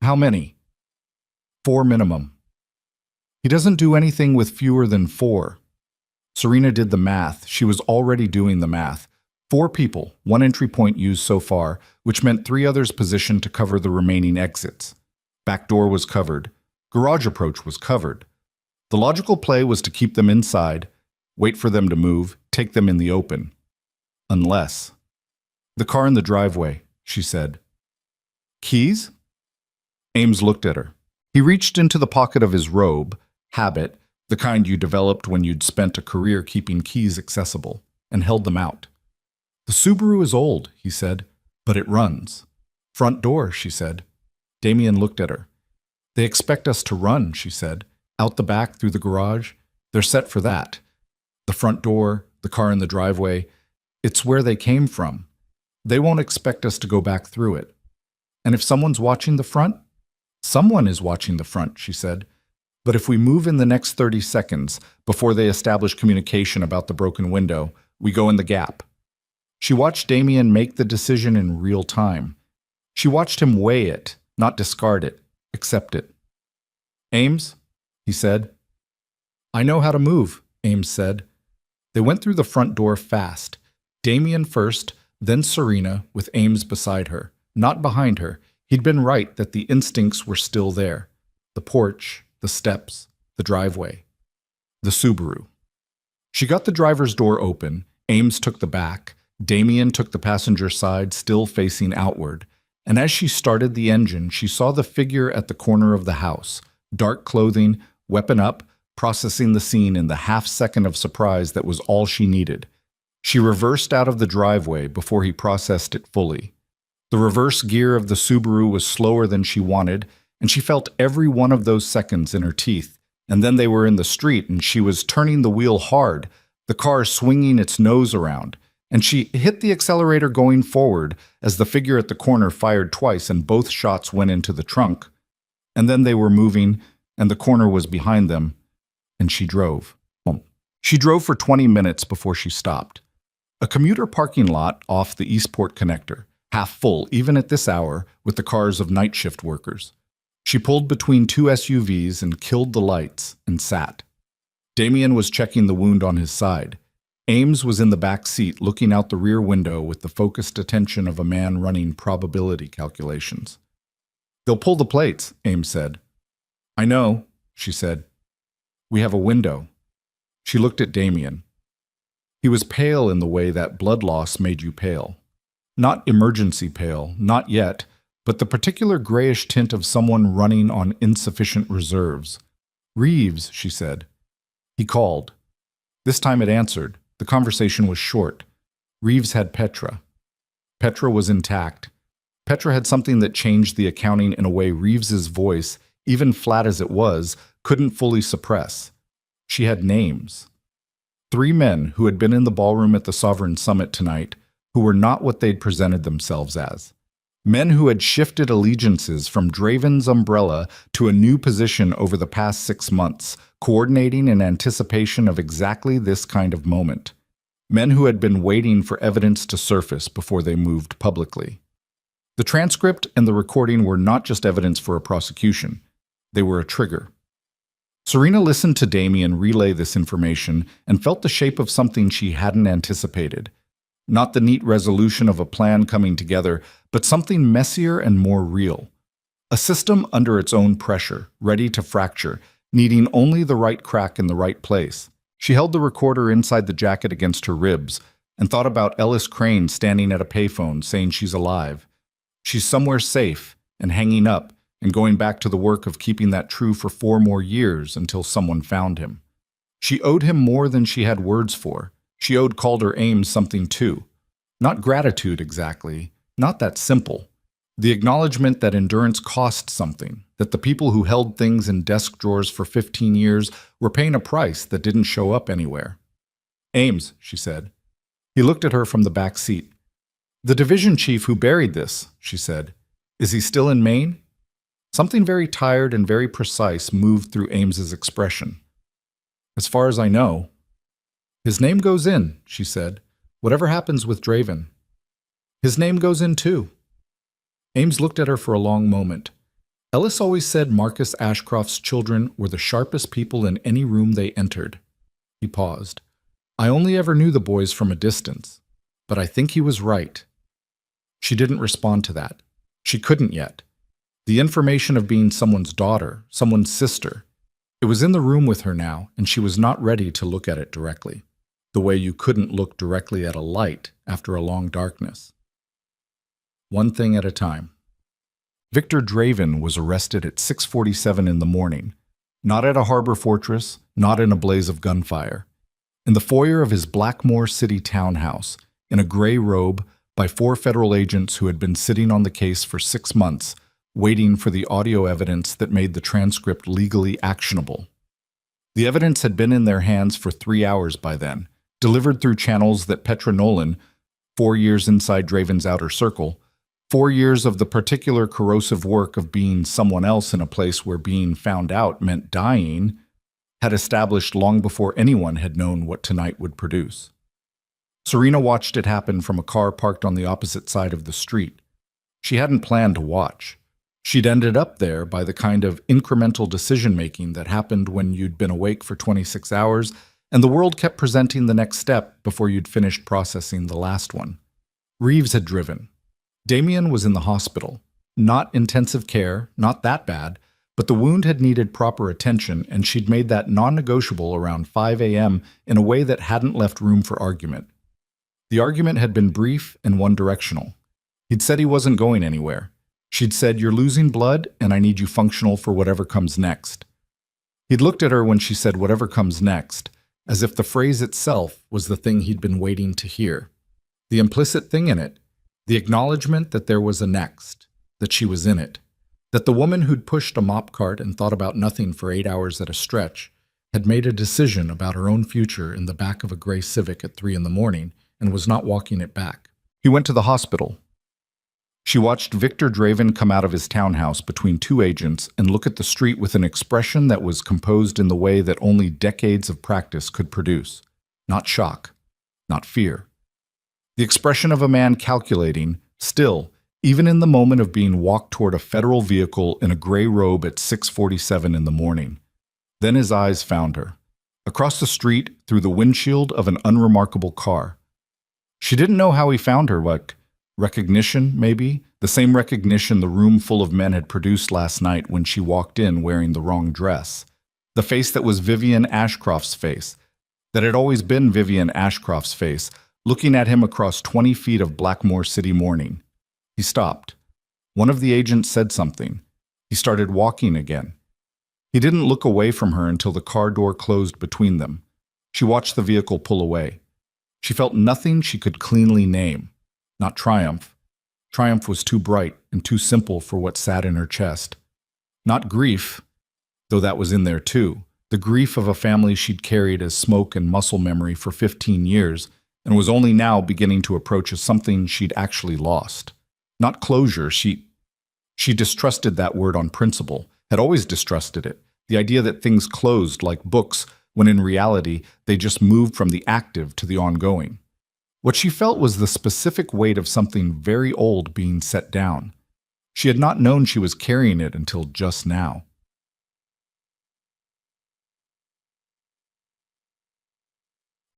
How many? 4 minimum. He doesn't do anything with fewer than 4. Serena did the math. She was already doing the math. 4 people, 1 entry point used so far, which meant 3 others positioned to cover the remaining exits. Back door was covered. Garage approach was covered. The logical play was to keep them inside, wait for them to move, take them in the open. Unless. The car in the driveway, she said. Keys? Ames looked at her. He reached into the pocket of his robe, habit, the kind you developed when you'd spent a career keeping keys accessible, and held them out. The Subaru is old, he said, but it runs. Front door, she said. Damien looked at her. They expect us to run, she said. Out the back through the garage. They're set for that. The front door, the car in the driveway, it's where they came from. They won't expect us to go back through it. And if someone's watching the front? Someone is watching the front, she said. But if we move in the next 30 seconds, before they establish communication about the broken window, we go in the gap. She watched Damien make the decision in real time. She watched him weigh it, not discard it, accept it. Ames, he said, I know how to move, Ames said. They went through the front door fast. Damien first, then Serena, with Ames beside her, not behind her. He'd been right that the instincts were still there. The porch, the steps, the driveway. The Subaru. She got the driver's door open. Ames took the back. Damien took the passenger side, still facing outward. And as she started the engine, she saw the figure at the corner of the house. Dark clothing, weapon up, processing the scene in the half-second of surprise that was all she needed. She reversed out of the driveway before he processed it fully. The reverse gear of the Subaru was slower than she wanted, and she felt every one of those seconds in her teeth. And then they were in the street, and she was turning the wheel hard, the car swinging its nose around. And she hit the accelerator going forward as the figure at the corner fired twice and both shots went into the trunk. And then they were moving, and the corner was behind them, and she drove. She drove for 20 minutes before she stopped. A commuter parking lot off the Eastport connector, half full even at this hour with the cars of night shift workers. She pulled between two SUVs and killed the lights and sat. Damien was checking the wound on his side. Ames was in the back seat looking out the rear window with the focused attention of a man running probability calculations. "They'll pull the plates," Ames said. "I know," she said. "We have a window." She looked at Damien. He was pale in the way that blood loss made you pale. Not emergency pale, not yet, but the particular grayish tint of someone running on insufficient reserves. "Reeves," she said. He called. This time it answered. The conversation was short. Reeves had Petra. Petra was intact. Petra had something that changed the accounting in a way Reeves's voice, even flat as it was, couldn't fully suppress. She had names. 3 men who had been in the ballroom at the Sovereign Summit tonight, who were not what they'd presented themselves as. Men who had shifted allegiances from Draven's umbrella to a new position over the past 6 months, coordinating in anticipation of exactly this kind of moment. Men who had been waiting for evidence to surface before they moved publicly. The transcript and the recording were not just evidence for a prosecution. They were a trigger. Serena listened to Damien relay this information and felt the shape of something she hadn't anticipated. Not the neat resolution of a plan coming together, but something messier and more real. A system under its own pressure, ready to fracture, needing only the right crack in the right place. She held the recorder inside the jacket against her ribs and thought about Ellis Crane standing at a payphone saying she's alive. She's somewhere safe and hanging up and going back to the work of keeping that true for 4 more years until someone found him. She owed him more than she had words for. She owed Calder Ames something too. Not gratitude exactly, not that simple. The acknowledgement that endurance cost something, that the people who held things in desk drawers for 15 years were paying a price that didn't show up anywhere. "Ames," she said. He looked at her from the back seat. "The division chief who buried this," she said. "Is he still in Maine?" Something very tired and very precise moved through Ames's expression. "As far as I know." "His name goes in," she said. "Whatever happens with Draven." "His name goes in too." Ames looked at her for a long moment. Ellis always said Marcus Ashcroft's children were the sharpest people in any room they entered. He paused. "I only ever knew the boys from a distance, but I think he was right." She didn't respond to that. She couldn't yet. The information of being someone's daughter, someone's sister, it was in the room with her now, and she was not ready to look at it directly, the way you couldn't look directly at a light after a long darkness. One thing at a time. Victor Draven was arrested at 6:47 in the morning, not at a harbor fortress, not in a blaze of gunfire. In the foyer of his Blackmore City townhouse, in a gray robe, by 4 federal agents who had been sitting on the case for 6 months, waiting for the audio evidence that made the transcript legally actionable. The evidence had been in their hands for 3 hours by then, delivered through channels that Petra Nolan, 4 years inside Draven's outer circle, 4 years of the particular corrosive work of being someone else in a place where being found out meant dying, had established long before anyone had known what tonight would produce. Serena watched it happen from a car parked on the opposite side of the street. She hadn't planned to watch. She'd ended up there by the kind of incremental decision-making that happened when you'd been awake for 26 hours And the world kept presenting the next step before you'd finished processing the last one. Reeves had driven. Damien was in the hospital. Not intensive care, not that bad, but the wound had needed proper attention, and she'd made that non-negotiable around 5 a.m. in a way that hadn't left room for argument. The argument had been brief and one-directional. He'd said he wasn't going anywhere. She'd said, "You're losing blood, and I need you functional for whatever comes next." He'd looked at her when she said whatever comes next, as if the phrase itself was the thing he'd been waiting to hear. The implicit thing in it, the acknowledgement that there was a next, that she was in it, that the woman who'd pushed a mop cart and thought about nothing for 8 hours at a stretch had made a decision about her own future in the back of a gray Civic at 3 a.m. and was not walking it back. He went to the hospital. She watched Victor Draven come out of his townhouse between two agents and look at the street with an expression that was composed in the way that only decades of practice could produce. Not shock, not fear. The expression of a man calculating, still, even in the moment of being walked toward a federal vehicle in a gray robe at 6:47 in the morning. Then his eyes found her. Across the street, through the windshield of an unremarkable car. She didn't know how he found her, like recognition, maybe? The same recognition the room full of men had produced last night when she walked in wearing the wrong dress. The face that was Vivian Ashcroft's face, that had always been Vivian Ashcroft's face, looking at him across 20 feet of Blackmore City morning. He stopped. One of the agents said something. He started walking again. He didn't look away from her until the car door closed between them. She watched the vehicle pull away. She felt nothing she could cleanly name. Not triumph. Triumph was too bright and too simple for what sat in her chest. Not grief, though that was in there too. The grief of a family she'd carried as smoke and muscle memory for 15 years and was only now beginning to approach as something she'd actually lost. Not closure, she distrusted that word on principle, had always distrusted it. The idea that things closed like books when in reality they just moved from the active to the ongoing. What she felt was the specific weight of something very old being set down. She had not known she was carrying it until just now.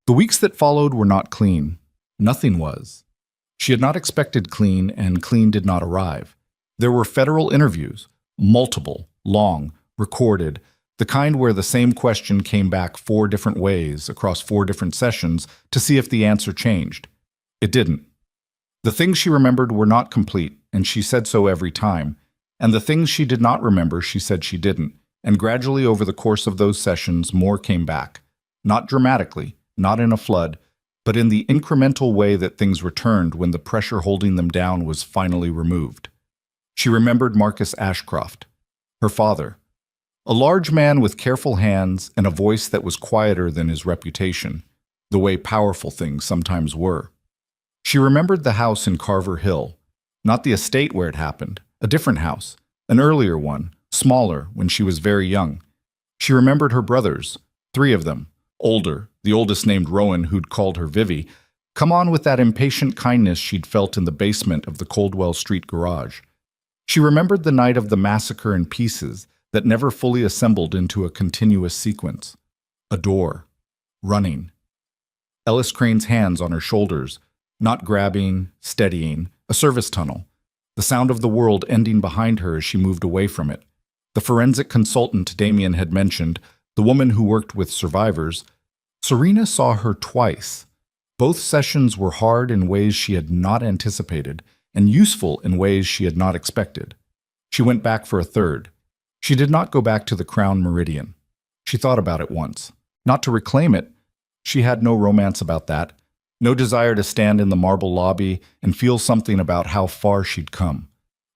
The weeks that followed were not clean. Nothing was. She had not expected clean, and clean did not arrive. There were federal interviews, multiple, long, recorded, the kind where the same question came back 4 different ways across 4 different sessions to see if the answer changed. It didn't. The things she remembered were not complete, and she said so every time, and the things she did not remember she said she didn't, and gradually over the course of those sessions more came back. Not dramatically, not in a flood, but in the incremental way that things returned when the pressure holding them down was finally removed. She remembered Marcus Ashcroft, her father, a large man with careful hands and a voice that was quieter than his reputation, the way powerful things sometimes were. She remembered the house in Carver Hill, not the estate where it happened, a different house, an earlier one, smaller, when she was very young. She remembered her brothers, 3 of them, older, the oldest named Rowan, who'd called her Vivi, come on with that impatient kindness she'd felt in the basement of the Coldwell Street garage. She remembered the night of the massacre in pieces that never fully assembled into a continuous sequence. A door. Running. Ellis Crane's hands on her shoulders, not grabbing, steadying, a service tunnel. The sound of the world ending behind her as she moved away from it. The forensic consultant Damien had mentioned, the woman who worked with survivors. Serena saw her twice. Both sessions were hard in ways she had not anticipated, and useful in ways she had not expected. She went back for a third. She did not go back to the Crown Meridian. She thought about it once. Not to reclaim it. She had no romance about that. No desire to stand in the marble lobby and feel something about how far she'd come.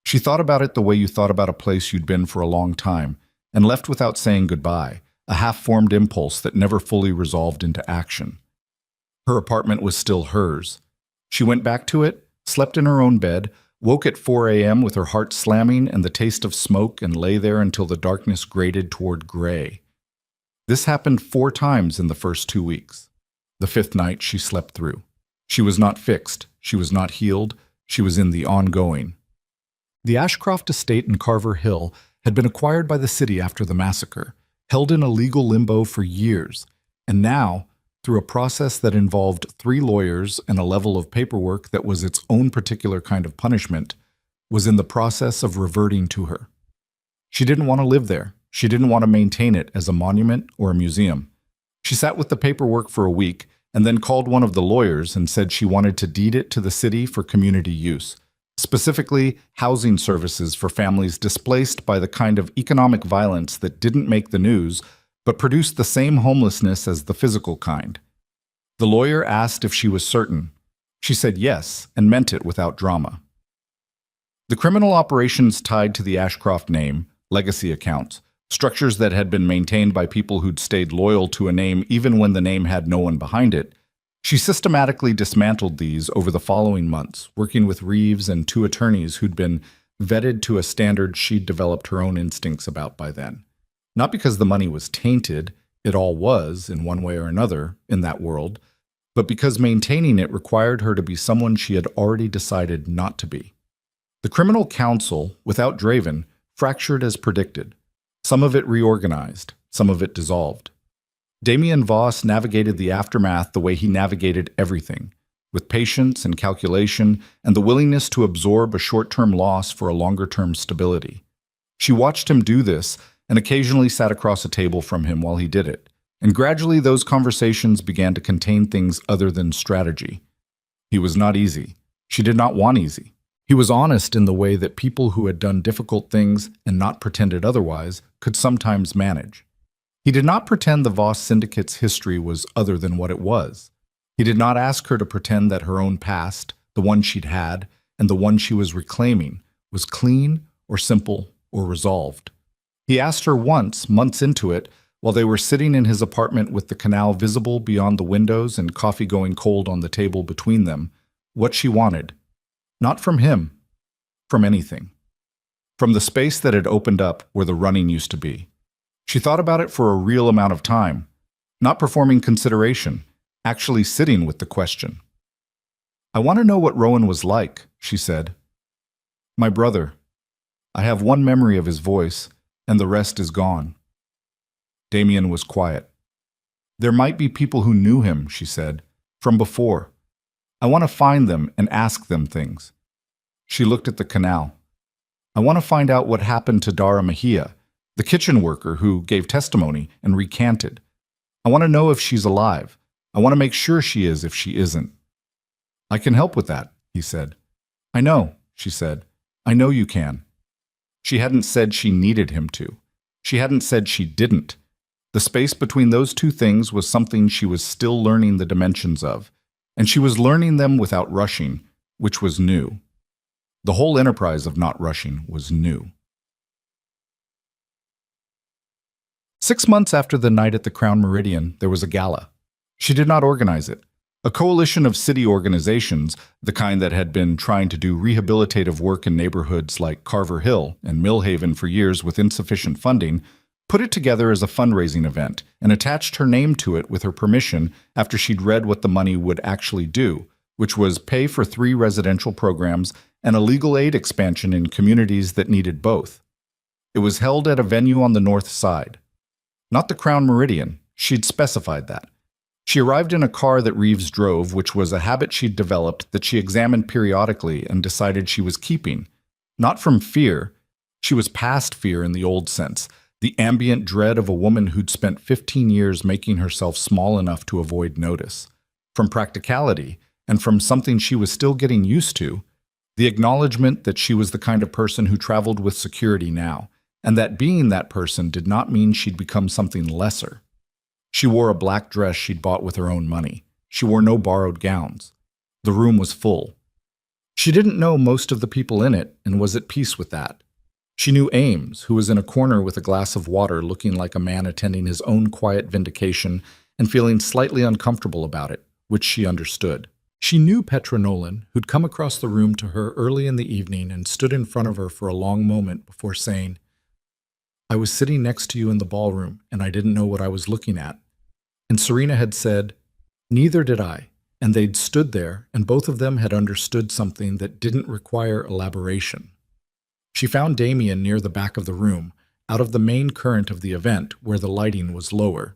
She thought about it the way you thought about a place you'd been for a long time, and left without saying goodbye, a half-formed impulse that never fully resolved into action. Her apartment was still hers. She went back to it, slept in her own bed, woke at 4 a.m. with her heart slamming and the taste of smoke, and lay there until the darkness graded toward gray. This happened 4 times in the first 2 weeks. The 5th night she slept through. She was not fixed. She was not healed. She was in the ongoing. The Ashcroft estate in Carver Hill had been acquired by the city after the massacre, held in a legal limbo for years. And now, through a process that involved 3 lawyers and a level of paperwork that was its own particular kind of punishment, was in the process of reverting to her. She didn't want to live there. She didn't want to maintain it as a monument or a museum. She sat with the paperwork for a week and then called one of the lawyers and said she wanted to deed it to the city for community use, specifically housing services for families displaced by the kind of economic violence that didn't make the news but produced the same homelessness as the physical kind. The lawyer asked if she was certain. She said yes and meant it without drama. The criminal operations tied to the Ashcroft name, legacy accounts, structures that had been maintained by people who'd stayed loyal to a name even when the name had no one behind it, she systematically dismantled these over the following months, working with Reeves and 2 attorneys who'd been vetted to a standard she'd developed her own instincts about by then. Not because the money was tainted, it all was, in one way or another, in that world, but because maintaining it required her to be someone she had already decided not to be. The criminal council, without Draven, fractured as predicted. Some of it reorganized, some of it dissolved. Damien Voss navigated the aftermath the way he navigated everything, with patience and calculation and the willingness to absorb a short-term loss for a longer-term stability. She watched him do this and occasionally sat across a table from him while he did it, and gradually those conversations began to contain things other than strategy. He was not easy. She did not want easy. He was honest in the way that people who had done difficult things and not pretended otherwise could sometimes manage. He did not pretend the Voss Syndicate's history was other than what it was. He did not ask her to pretend that her own past, the one she'd had, and the one she was reclaiming, was clean or simple or resolved. He asked her once, months into it, while they were sitting in his apartment with the canal visible beyond the windows and coffee going cold on the table between them, what she wanted. Not from him, from anything. From the space that had opened up where the running used to be. She thought about it for a real amount of time, not performing consideration, actually sitting with the question. "I want to know what Rowan was like," she said. "My brother. I have one memory of his voice, and the rest is gone." Damien was quiet. "There might be people who knew him," she said, "from before. I want to find them and ask them things." She looked at the canal. "I want to find out what happened to Dara Mejia, the kitchen worker who gave testimony and recanted. I want to know if she's alive. I want to make sure she is if she isn't." "I can help with that," he said. "I know," she said. "I know you can." She hadn't said she needed him to. She hadn't said she didn't. The space between those two things was something she was still learning the dimensions of, and she was learning them without rushing, which was new. The whole enterprise of not rushing was new. 6 months after the night at the Crown Meridian, there was a gala. She did not organize it. A coalition of city organizations, the kind that had been trying to do rehabilitative work in neighborhoods like Carver Hill and Millhaven for years with insufficient funding, put it together as a fundraising event and attached her name to it with her permission after she'd read what the money would actually do, which was pay for 3 residential programs and a legal aid expansion in communities that needed both. It was held at a venue on the north side. Not the Crown Meridian. She'd specified that. She arrived in a car that Reeves drove, which was a habit she'd developed that she examined periodically and decided she was keeping. Not from fear. She was past fear in the old sense, the ambient dread of a woman who'd spent 15 years making herself small enough to avoid notice. From practicality, and from something she was still getting used to, the acknowledgement that she was the kind of person who traveled with security now, and that being that person did not mean she'd become something lesser. She wore a black dress she'd bought with her own money. She wore no borrowed gowns. The room was full. She didn't know most of the people in it and was at peace with that. She knew Ames, who was in a corner with a glass of water looking like a man attending his own quiet vindication and feeling slightly uncomfortable about it, which she understood. She knew Petra Nolan, who'd come across the room to her early in the evening and stood in front of her for a long moment before saying, "I was sitting next to you in the ballroom, and I didn't know what I was looking at." And Serena had said, "Neither did I," and they'd stood there, and both of them had understood something that didn't require elaboration. She found Damien near the back of the room, out of the main current of the event where the lighting was lower.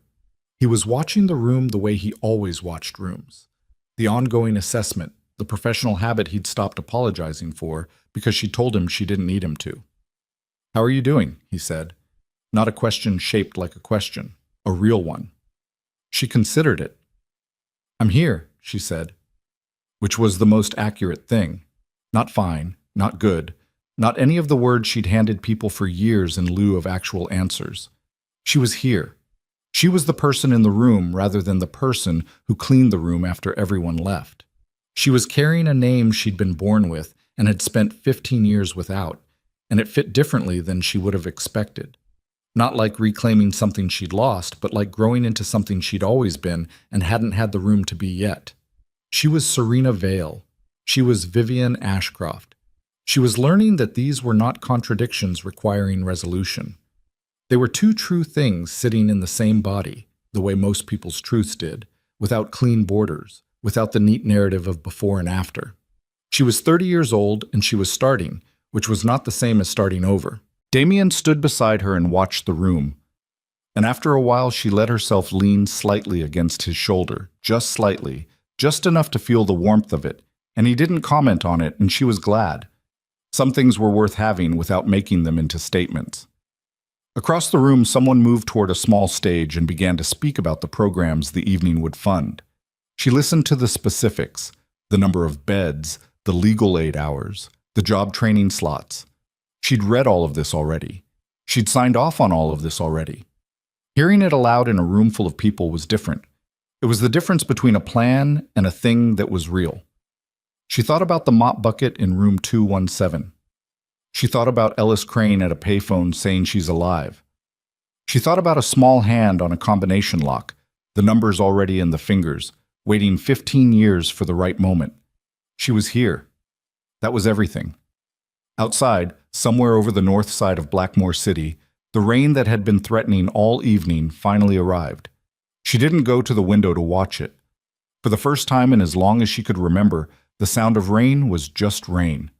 He was watching the room the way he always watched rooms. The ongoing assessment, the professional habit he'd stopped apologizing for because she told him she didn't need him to. "How are you doing?" he said. Not a question shaped like a question, a real one. She considered it. "I'm here," she said, which was the most accurate thing. Not fine, not good, not any of the words she'd handed people for years in lieu of actual answers. She was here. She was the person in the room rather than the person who cleaned the room after everyone left. She was carrying a name she'd been born with and had spent 15 years without, and it fit differently than she would have expected. Not like reclaiming something she'd lost, but like growing into something she'd always been and hadn't had the room to be yet. She was Serena Vale. She was Vivian Ashcroft. She was learning that these were not contradictions requiring resolution. They were two true things sitting in the same body, the way most people's truths did, without clean borders, without the neat narrative of before and after. She was 30 years old, and she was starting, which was not the same as starting over. Damien stood beside her and watched the room, and after a while she let herself lean slightly against his shoulder, just slightly, just enough to feel the warmth of it, and he didn't comment on it, and she was glad. Some things were worth having without making them into statements. Across the room, someone moved toward a small stage and began to speak about the programs the evening would fund. She listened to the specifics, the number of beds, the legal aid hours, the job training slots. She'd read all of this already. She'd signed off on all of this already. Hearing it aloud in a room full of people was different. It was the difference between a plan and a thing that was real. She thought about the mop bucket in room 217. She thought about Ellis Crane at a payphone saying she's alive. She thought about a small hand on a combination lock, the numbers already in the fingers, waiting 15 years for the right moment. She was here. That was everything. Outside, somewhere over the north side of Blackmore City, the rain that had been threatening all evening finally arrived. She didn't go to the window to watch it. For the first time in as long as she could remember, the sound of rain was just rain.